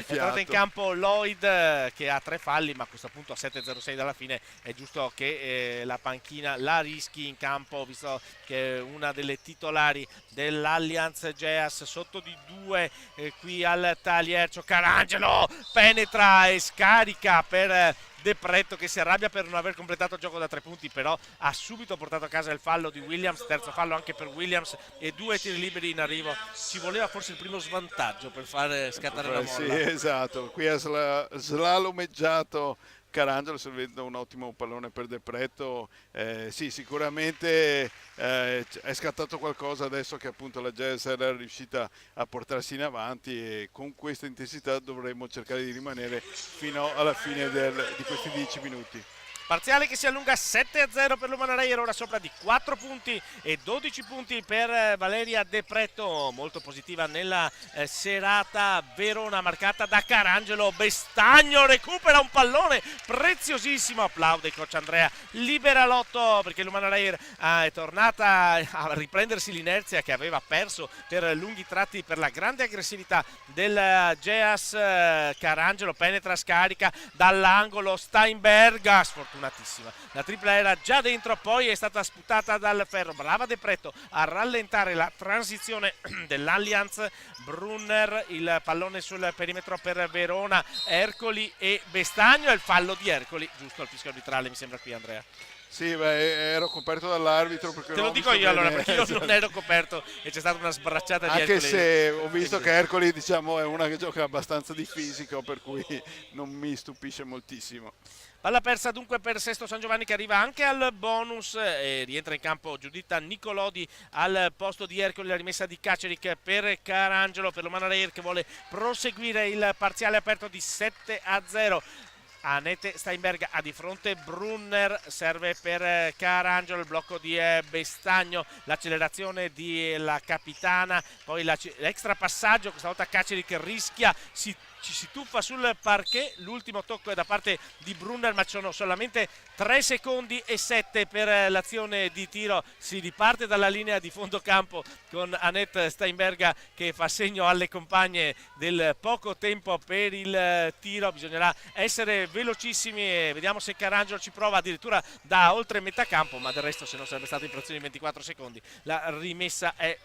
A: entrato in campo Lloyd che ha 3 falli, ma a questo punto a 7-0-6 dalla fine è giusto che la panchina la rischi in campo, visto che è una delle titolari dell'Allianz Geas sotto di 2 qui al Taliercio. Carangelo penetra e scarica per De Pretto, che si arrabbia per non aver completato il gioco da 3 punti, però ha subito portato a casa il fallo di Williams, terzo fallo anche per Williams e 2 tiri liberi in arrivo. Ci voleva forse il primo svantaggio per far scattare la molla.
B: Sì, esatto, qui ha slalomeggiato Carangelo, servendo un ottimo pallone per De Pretto. Sì, sicuramente è scattato qualcosa adesso che appunto la Jazz era riuscita a portarsi in avanti, e con questa intensità dovremmo cercare di rimanere fino alla fine di questi 10 minuti.
A: Parziale che si allunga 7-0 per l'Umana Reyer, ora sopra di 4 punti e 12 punti per Valeria De Pretto. Molto positiva nella serata Verona, marcata da Carangelo. Bestagno recupera un pallone preziosissimo, applaude coach Andrea, libera l'8 perché l'Umana Reyer è tornata a riprendersi l'inerzia che aveva perso per lunghi tratti per la grande aggressività del Geas. Carangelo penetra, scarica dall'angolo, Steinberg sfortunatissima, la tripla era già dentro, poi è stata sputata dal ferro. Brava De Pretto a rallentare la transizione dell'Allianz. Brunner, il pallone sul perimetro per Verona, Ercoli e Bestagno, e il fallo di Ercoli, giusto al fischio arbitrale mi sembra qui, Andrea.
B: Sì, ero coperto dall'arbitro perché
A: te lo dico io allora, perché io non ero coperto e c'è stata una sbracciata di
B: Ercoli. Anche se ho visto che Ercoli, diciamo, è una che gioca abbastanza di fisico, per cui non mi stupisce moltissimo.
A: Palla persa dunque per Sesto San Giovanni, che arriva anche al bonus e rientra in campo Giuditta Nicolodi al posto di Ercoli. La rimessa di Caceric per Carangelo, per l'Umana Reyer che vuole proseguire il parziale aperto di 7-0. Anete Steinberg ha di fronte Brunner, serve per Carangelo, il blocco di Bestagno, l'accelerazione della capitana, poi l'extra passaggio, questa volta Caceric rischia, ci si tuffa sul parquet, l'ultimo tocco è da parte di Brunner, ma ci sono solamente 3 secondi e 7 per l'azione di tiro. Si riparte dalla linea di fondo campo con Anette Steinberg che fa segno alle compagne del poco tempo per il tiro. Bisognerà essere velocissimi e vediamo se Carangelo ci prova addirittura da oltre metà campo, ma del resto, se non sarebbe stato in frazione di 24 secondi, la rimessa è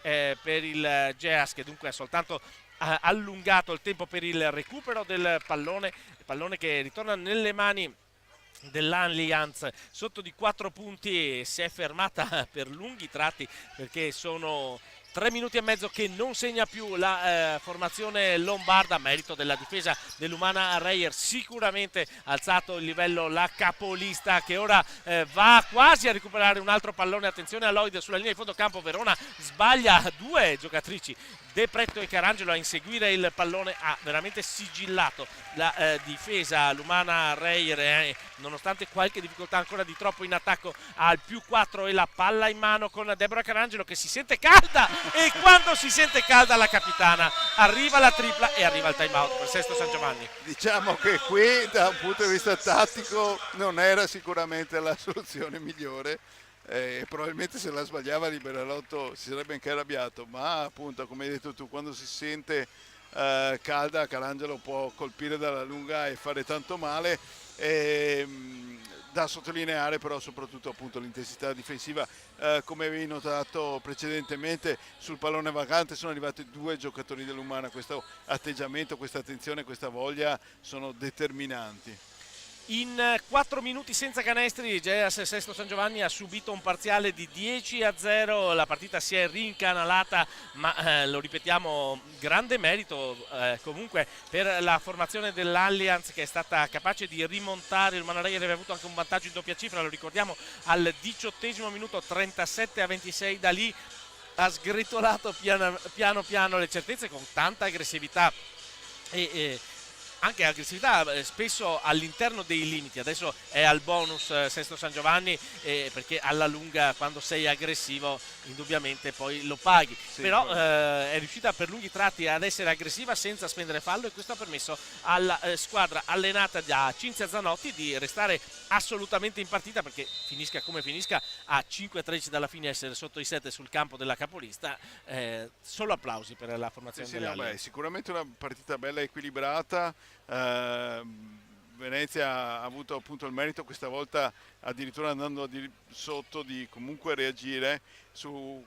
A: per il Geas, che dunque ha soltanto allungato il tempo per il recupero del pallone, il pallone che ritorna nelle mani dell'Allianz sotto di 4 punti. Si è fermata per lunghi tratti perché sono 3 minuti e mezzo che non segna più la formazione lombarda, merito della difesa dell'Umana Reyer. Sicuramente alzato il livello la capolista, che ora va quasi a recuperare un altro pallone. Attenzione a Lloyd sulla linea di fondo campo, Verona sbaglia 2 giocatrici, De Pretto e Carangelo, a inseguire il pallone. Ha veramente sigillato la difesa l'Umana Reyer, nonostante qualche difficoltà ancora di troppo in attacco, al più 4 e la palla in mano con Deborah Carangelo che si sente calda, e quando si sente calda la capitana arriva la tripla e arriva il time out per Sesto San Giovanni.
B: Diciamo che qui da un punto di vista tattico non era sicuramente la soluzione migliore. Probabilmente se la sbagliava Liberalotto si sarebbe anche arrabbiato, ma appunto, come hai detto tu, quando si sente calda Carangelo può colpire dalla lunga e fare tanto male. Da sottolineare però soprattutto appunto l'intensità difensiva, come avevi notato precedentemente sul pallone vacante sono arrivati 2 giocatori dell'Umana. Questo atteggiamento, questa attenzione, questa voglia sono determinanti.
A: In 4 minuti senza canestri Geas Sesto San Giovanni ha subito un parziale di 10-0, la partita si è rincanalata, ma lo ripetiamo, grande merito comunque per la formazione dell'Allianz, che è stata capace di rimontare. Il Umana Reyer aveva avuto anche un vantaggio in doppia cifra, lo ricordiamo, al 18° minuto, 37-26, da lì ha sgretolato piano piano le certezze con tanta aggressività e anche aggressività spesso all'interno dei limiti. Adesso è al bonus Sesto San Giovanni, perché alla lunga quando sei aggressivo indubbiamente poi lo paghi,
B: Sì,
A: però
B: poi.
A: è riuscita per lunghi tratti ad essere aggressiva senza spendere fallo, e questo ha permesso alla squadra allenata da Cinzia Zanotti di restare assolutamente in partita, perché finisca come finisca, a 5-13 dalla fine essere sotto i 7 sul campo della capolista. Solo applausi per la formazione
B: Sì, no,
A: dell'Allianz.
B: sicuramente una partita bella e equilibrata. Venezia ha avuto appunto il merito questa volta, addirittura andando sotto, di comunque reagire.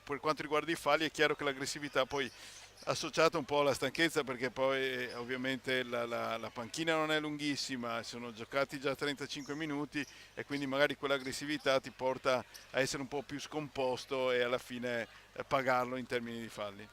B: Per quanto riguarda i falli è chiaro che l'aggressività poi associata un po' alla stanchezza, perché poi ovviamente la panchina non è lunghissima, sono giocati già 35 minuti e quindi magari quell'aggressività ti porta a essere un po' più scomposto e alla fine pagarlo in termini di falli.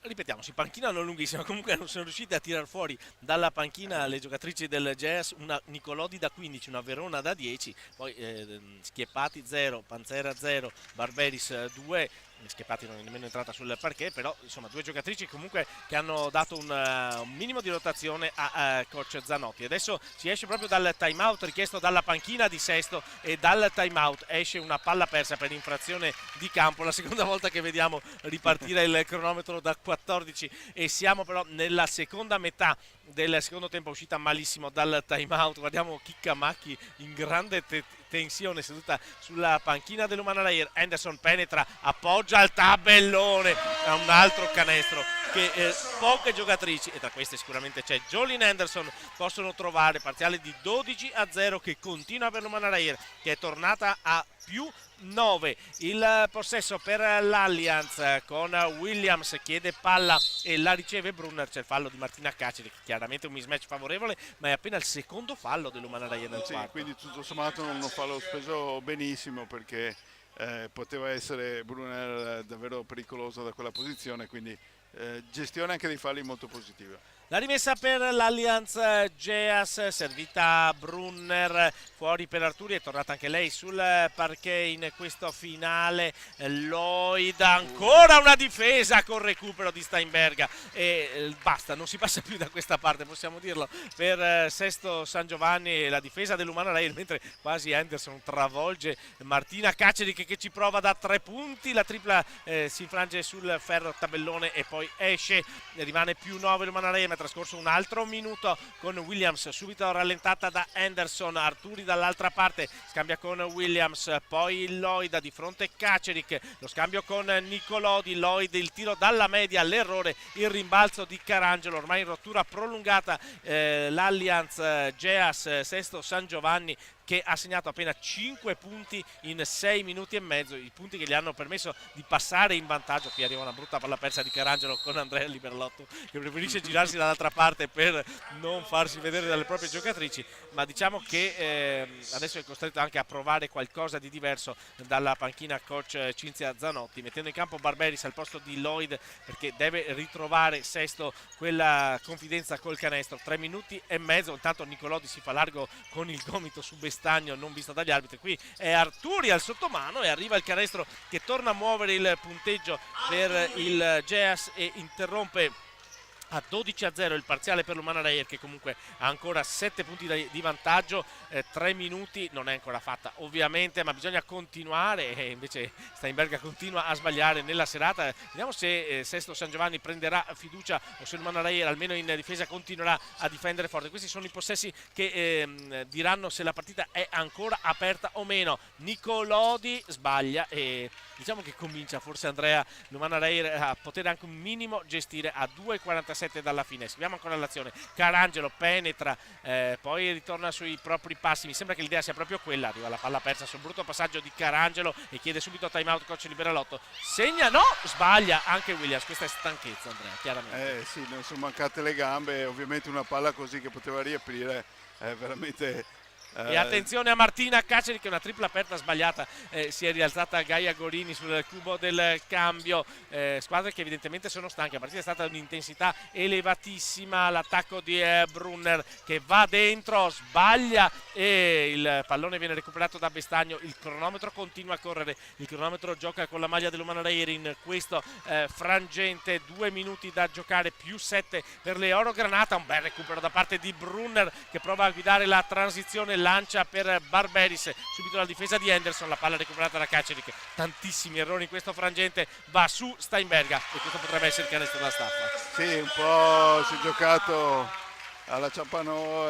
A: Ripetiamo, si panchinano lunghissima, comunque non sono riuscite a tirar fuori dalla panchina le giocatrici del Jazz, una Nicolodi da 15, una Verona da 10, poi Schieppati 0, Panzera 0, Barberis 2, Schieppati non è nemmeno entrata sul parquet, però insomma due giocatrici comunque che hanno dato un minimo di rotazione a coach Zanotti. Adesso si esce proprio dal time out richiesto dalla panchina di Sesto, e dal time out esce una palla persa per infrazione di campo, la seconda volta che vediamo ripartire il cronometro da 14, e siamo però nella seconda metà del secondo tempo, uscita malissimo dal time out. Guardiamo Chicca Macchi in grande tensione seduta sulla panchina dell'Umana Lair. Anderson penetra, appoggia il tabellone a un altro canestro che poche giocatrici, e tra queste sicuramente c'è Jolene Anderson, possono trovare. Parziale di 12-0 che continua per l'Umana Lair, che è tornata a più 9. Il possesso per l'Allianz con Williams, chiede palla e la riceve Brunner. C'è il fallo di Martina Caceri, che chiaramente è un mismatch favorevole, ma è appena il secondo fallo dell'Umana Lair nel
B: Sì,
A: quarto.
B: quindi tutto sommato non fa lo speso benissimo, perché poteva essere Brunner davvero pericolosa da quella posizione, quindi gestione anche dei falli molto positiva.
A: La rimessa per l'Allianz Geas, servita a Brunner, fuori per Arturi, è tornata anche lei sul parquet in questo finale. Lloyd, ancora una difesa con recupero di Steinberga, e basta, non si passa più da questa parte, possiamo dirlo, per Sesto San Giovanni. La difesa dell'Umana Lair, mentre quasi Anderson travolge Martina Caceri che ci prova da 3 punti, la tripla si infrange sul ferro tabellone e poi esce, rimane più 9 l'Umana Lair, ma è trascorso un altro minuto con Williams, subito rallentata da Anderson. Arturi dall'altra parte scambia con Williams, poi Lloyd di fronte Caceric, lo scambio con Nicolodi. Lloyd, il tiro dalla media, l'errore, il rimbalzo di Carangelo, ormai in rottura prolungata l'Allianz Geas Sesto San Giovanni, che ha segnato appena 5 punti in 6 minuti e mezzo, i punti che gli hanno permesso di passare in vantaggio. Qui arriva una brutta palla persa di Carangelo con Andrea Liberlotto, che preferisce girarsi dall'altra parte per non farsi vedere dalle proprie giocatrici, ma diciamo che adesso è costretto anche a provare qualcosa di diverso dalla panchina coach Cinzia Zanotti, mettendo in campo Barberis al posto di Lloyd, perché deve ritrovare Sesto quella confidenza col canestro. 3 minuti e mezzo, intanto Nicolodi si fa largo con il gomito su Bestagno, non visto dagli arbitri. Qui è Arturi al sottomano e arriva il canestro che torna a muovere il punteggio per il Geas e interrompe a 12-0 il parziale per l'Umana Lair, che comunque ha ancora 7 punti di vantaggio. 3 minuti non è ancora fatta ovviamente, ma bisogna continuare, e invece Steinberga continua a sbagliare nella serata. Vediamo se Sesto San Giovanni prenderà fiducia o se l'Umana Lair almeno in difesa continuerà a difendere forte. Questi sono i possessi che diranno se la partita è ancora aperta o meno. Nicolodi sbaglia e diciamo che comincia forse Andrea l'Umana Lair a poter anche un minimo gestire a 2:47 dalla fine. Seguiamo ancora l'azione. Carangelo penetra, poi ritorna sui propri passi. Mi sembra che l'idea sia proprio quella. Arriva la palla persa sul brutto passaggio di Carangelo e chiede subito time out coach Liberalotto. Segna, no, sbaglia anche Williams. Questa è stanchezza, Andrea, chiaramente.
B: Sì, non sono mancate le gambe, ovviamente una palla così che poteva riaprire veramente
A: E attenzione a Martina Caceri, che è una tripla aperta sbagliata, si è rialzata Gaia Gorini sul cubo del cambio. Squadre che evidentemente sono stanche, la partita è stata un'intensità elevatissima, l'attacco di Brunner che va dentro, sbaglia e il pallone viene recuperato da Bestagno. Il cronometro continua a correre, il cronometro gioca con la maglia dell'Umana Reyer in questo frangente, 2 minuti da giocare più 7 per le Oro Granata. Un bel recupero da parte di Brunner che prova a guidare la transizione, lancia per Barberis, subito la difesa di Henderson, la palla recuperata da Kacerik, tantissimi errori in questo frangente, va su Steinberga e questo potrebbe essere il canestro della staffa.
B: Sì, un po' si è giocato alla Ciapanò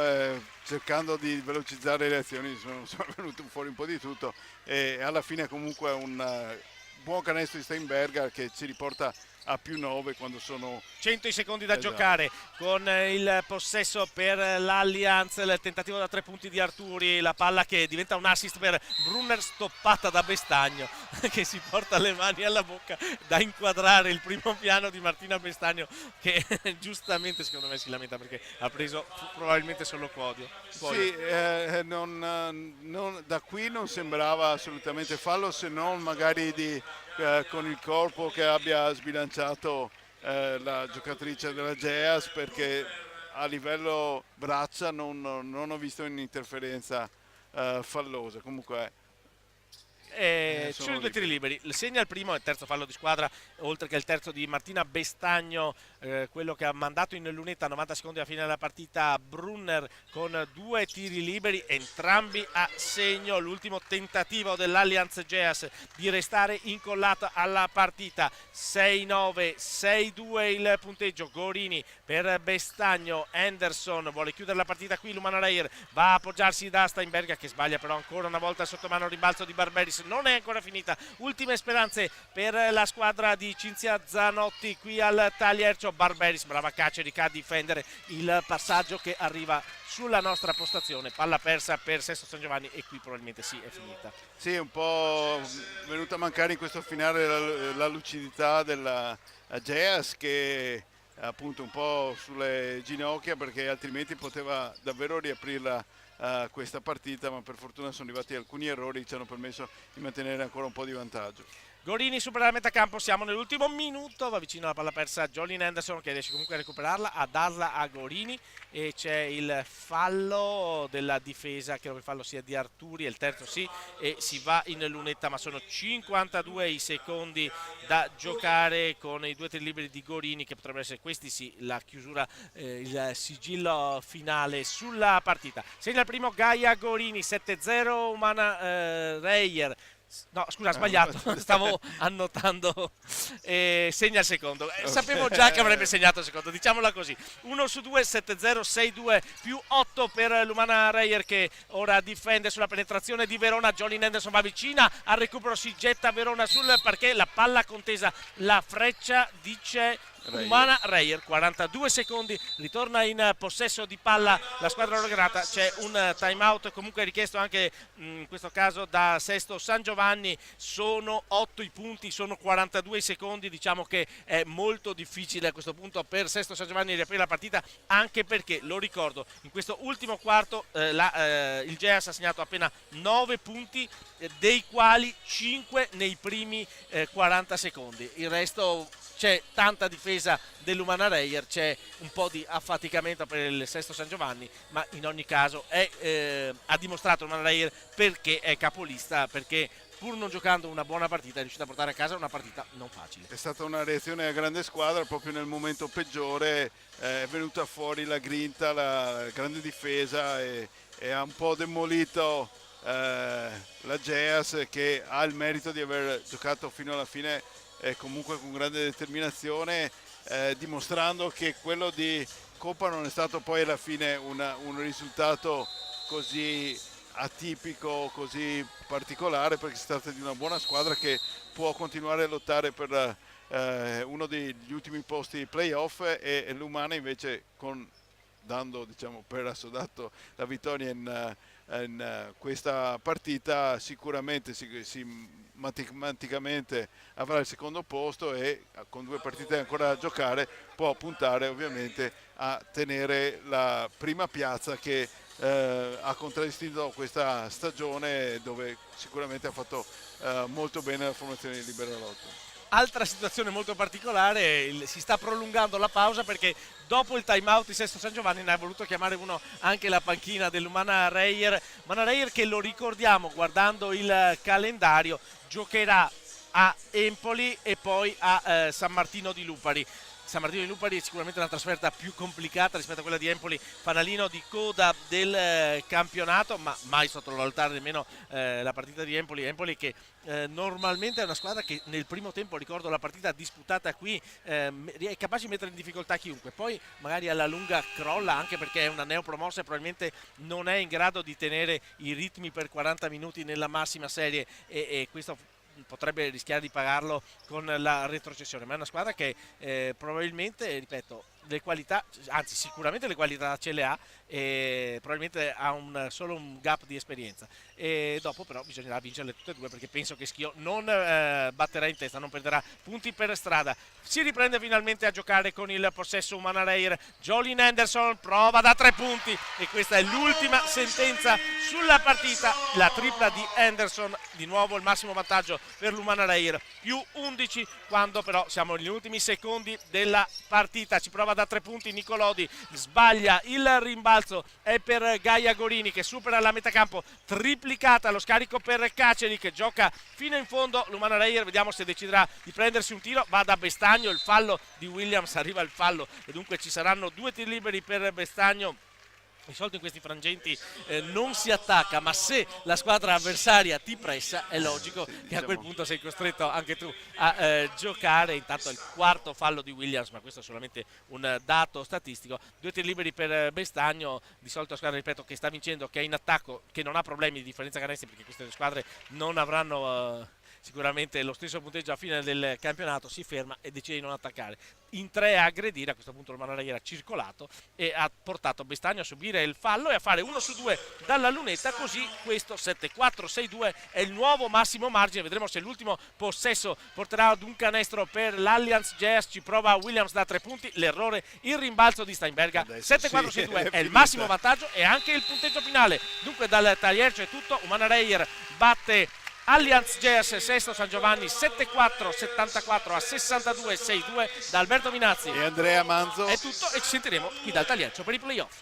B: cercando di velocizzare le azioni, sono venute fuori un po' di tutto e alla fine comunque un buon canestro di Steinberga che ci riporta a più 9 quando sono
A: 100 i secondi da giocare, con il possesso per l'Allianz, il tentativo da 3 punti di Arturi, la palla che diventa un assist per Brunner, stoppata da Bestagno che si porta le mani alla bocca, da inquadrare il primo piano di Martina Bestagno che giustamente secondo me si lamenta perché ha preso probabilmente solo podio.
B: Sì, da qui non sembrava assolutamente fallo, se non magari con il corpo che abbia sbilanciato la giocatrice della Geas, perché a livello braccia non ho visto un'interferenza fallosa. Comunque
A: ci sono 2 tiri liberi, segna il primo e il terzo fallo di squadra, oltre che il terzo di Martina Bestagno, quello che ha mandato in lunetta a 90 secondi alla fine della partita Brunner, con 2 tiri liberi entrambi a segno. L'ultimo tentativo dell'Allianz Geas di restare incollata alla partita, 6-9, 6-2 il punteggio. Gorini per Bestagno, Henderson vuole chiudere la partita qui, l'Umana Reyer va a appoggiarsi da Steinberga che sbaglia però ancora una volta sotto mano, rimbalzo di Barberis, non è ancora finita, ultime speranze per la squadra di Cinzia Zanotti qui al Taliercio. Barberis, brava Kacerik a difendere il passaggio che arriva sulla nostra postazione, palla persa per Sesto San Giovanni e qui probabilmente sì, è finita.
B: Sì, è un po' venuta a mancare in questo finale la lucidità della Geas, che appunto un po' sulle ginocchia, perché altrimenti poteva davvero riaprirla questa partita, ma per fortuna sono arrivati alcuni errori che ci hanno permesso di mantenere ancora un po' di vantaggio.
A: Gorini supera la metà campo, siamo nell'ultimo minuto, va vicino alla palla persa Jolene Henderson che riesce comunque a recuperarla, a darla a Gorini e c'è il fallo della difesa, credo che il fallo sia di Arturi, è il terzo sì, e si va in lunetta, ma sono 52 i secondi da giocare con i 2 tiri liberi di Gorini che potrebbero essere questi sì la chiusura, il sigillo finale sulla partita. Segna il primo Gaia Gorini, 7-0 Umana Reyer. No, scusa, sbagliato, stavo annotando. Segna il secondo. Sapevo già che avrebbe segnato il secondo, diciamola così. 1 su 2, 7-0, 6-2 più 8 per l'Umana Reyer che ora difende sulla penetrazione di Verona. Jolene Henderson va vicina al recupero, si getta Verona sul parquet, la palla contesa, la freccia dice Umana Reyer, 42 secondi, ritorna in possesso di palla la squadra Oro-Granata. C'è un time out comunque richiesto anche in questo caso da Sesto San Giovanni, sono 8 i punti, sono 42 i secondi, diciamo che è molto difficile a questo punto per Sesto San Giovanni riaprire la partita, anche perché, lo ricordo, in questo ultimo quarto il Geas ha segnato appena 9 punti, dei quali 5 nei primi 40 secondi, il resto c'è tanta difesa dell'Umana Reyer, c'è un po' di affaticamento per il Sesto San Giovanni, ma in ogni caso ha dimostrato l'Umana Reyer perché è capolista, perché pur non giocando una buona partita è riuscita a portare a casa una partita non facile.
B: È stata una reazione a grande squadra, proprio nel momento peggiore è venuta fuori la grinta, la grande difesa e ha un po' demolito la Geas, che ha il merito di aver giocato fino alla fine comunque con grande determinazione, dimostrando che quello di Coppa non è stato poi alla fine un risultato così atipico, così particolare, perché si tratta di una buona squadra che può continuare a lottare per uno degli ultimi posti di playoff e l'Umana invece dando diciamo per assodato la vittoria in questa partita sicuramente matematicamente avrà il secondo posto e con 2 partite ancora da giocare può puntare ovviamente a tenere la prima piazza, che ha contraddistinto questa stagione, dove sicuramente ha fatto molto bene la formazione di Liberalotto.
A: Altra situazione molto particolare, si sta prolungando la pausa perché dopo il time out di Sesto San Giovanni ne ha voluto chiamare uno anche la panchina dell'Umana Reyer. Umana Reyer che, lo ricordiamo guardando il calendario, giocherà a Empoli e poi a San Martino di Lupari. San Martino di Lupari è sicuramente una trasferta più complicata rispetto a quella di Empoli, fanalino di coda del campionato, ma mai sottovalutare nemmeno la partita di Empoli. Empoli che normalmente è una squadra che nel primo tempo, ricordo la partita disputata qui, è capace di mettere in difficoltà chiunque, poi magari alla lunga crolla, anche perché è una neopromossa e probabilmente non è in grado di tenere i ritmi per 40 minuti nella massima serie, e questo potrebbe rischiare di pagarlo con la retrocessione, ma è una squadra che probabilmente, ripeto, le qualità, anzi sicuramente le qualità ce le ha, e probabilmente ha solo un gap di esperienza, e dopo però bisognerà vincerle tutte e due, perché penso che Schio non batterà in testa, non perderà punti per strada. Si riprende finalmente a giocare con il possesso Umana Reyer. Jolin Henderson prova da 3 punti e questa è l'ultima sentenza sulla partita, la tripla di Henderson, di nuovo il massimo vantaggio per l'Umana Reyer, più 11 quando però siamo negli ultimi secondi della partita. Ci prova da 3 punti Nicolodi, sbaglia il rimbalzo, è per Gaia Gorini che supera la metacampo, triplicata lo scarico per Caceri che gioca fino in fondo l'Umana Reyer, vediamo se deciderà di prendersi un tiro, va da Bestagno, il fallo di Williams, arriva il fallo e dunque ci saranno 2 tiri liberi per Bestagno. Di solito in questi frangenti non si attacca, ma se la squadra avversaria ti pressa è logico che a quel punto sei costretto anche tu a giocare. Intanto il quarto fallo di Williams, ma questo è solamente un dato statistico. 2 tiri liberi per Bestagno, di solito la squadra, ripeto, che sta vincendo, che è in attacco, che non ha problemi di differenza canestri, perché queste due squadre non avranno sicuramente lo stesso punteggio a fine del campionato, si ferma e decide di non attaccare. In 3 a aggredire, a questo punto il Umana Reyer ha circolato e ha portato Bestagno a subire il fallo e a fare 1 su 2 dalla lunetta, così questo 7-4-6-2 è il nuovo massimo margine. Vedremo se l'ultimo possesso porterà ad un canestro per l'Allianz Jazz. Ci prova Williams da 3 punti, l'errore, il rimbalzo di Steinberga. 7-4-6-2 è il massimo vantaggio e anche il punteggio finale. Dunque dal Taliercio è tutto, Umana Reyer batte Allianz Jazz Sesto San Giovanni 7-4, 74 a 62, 6-2 da Alberto Minazzi
B: e Andrea Manzo.
A: è tutto, e ci sentiremo qui dal Taliercio per i playoff.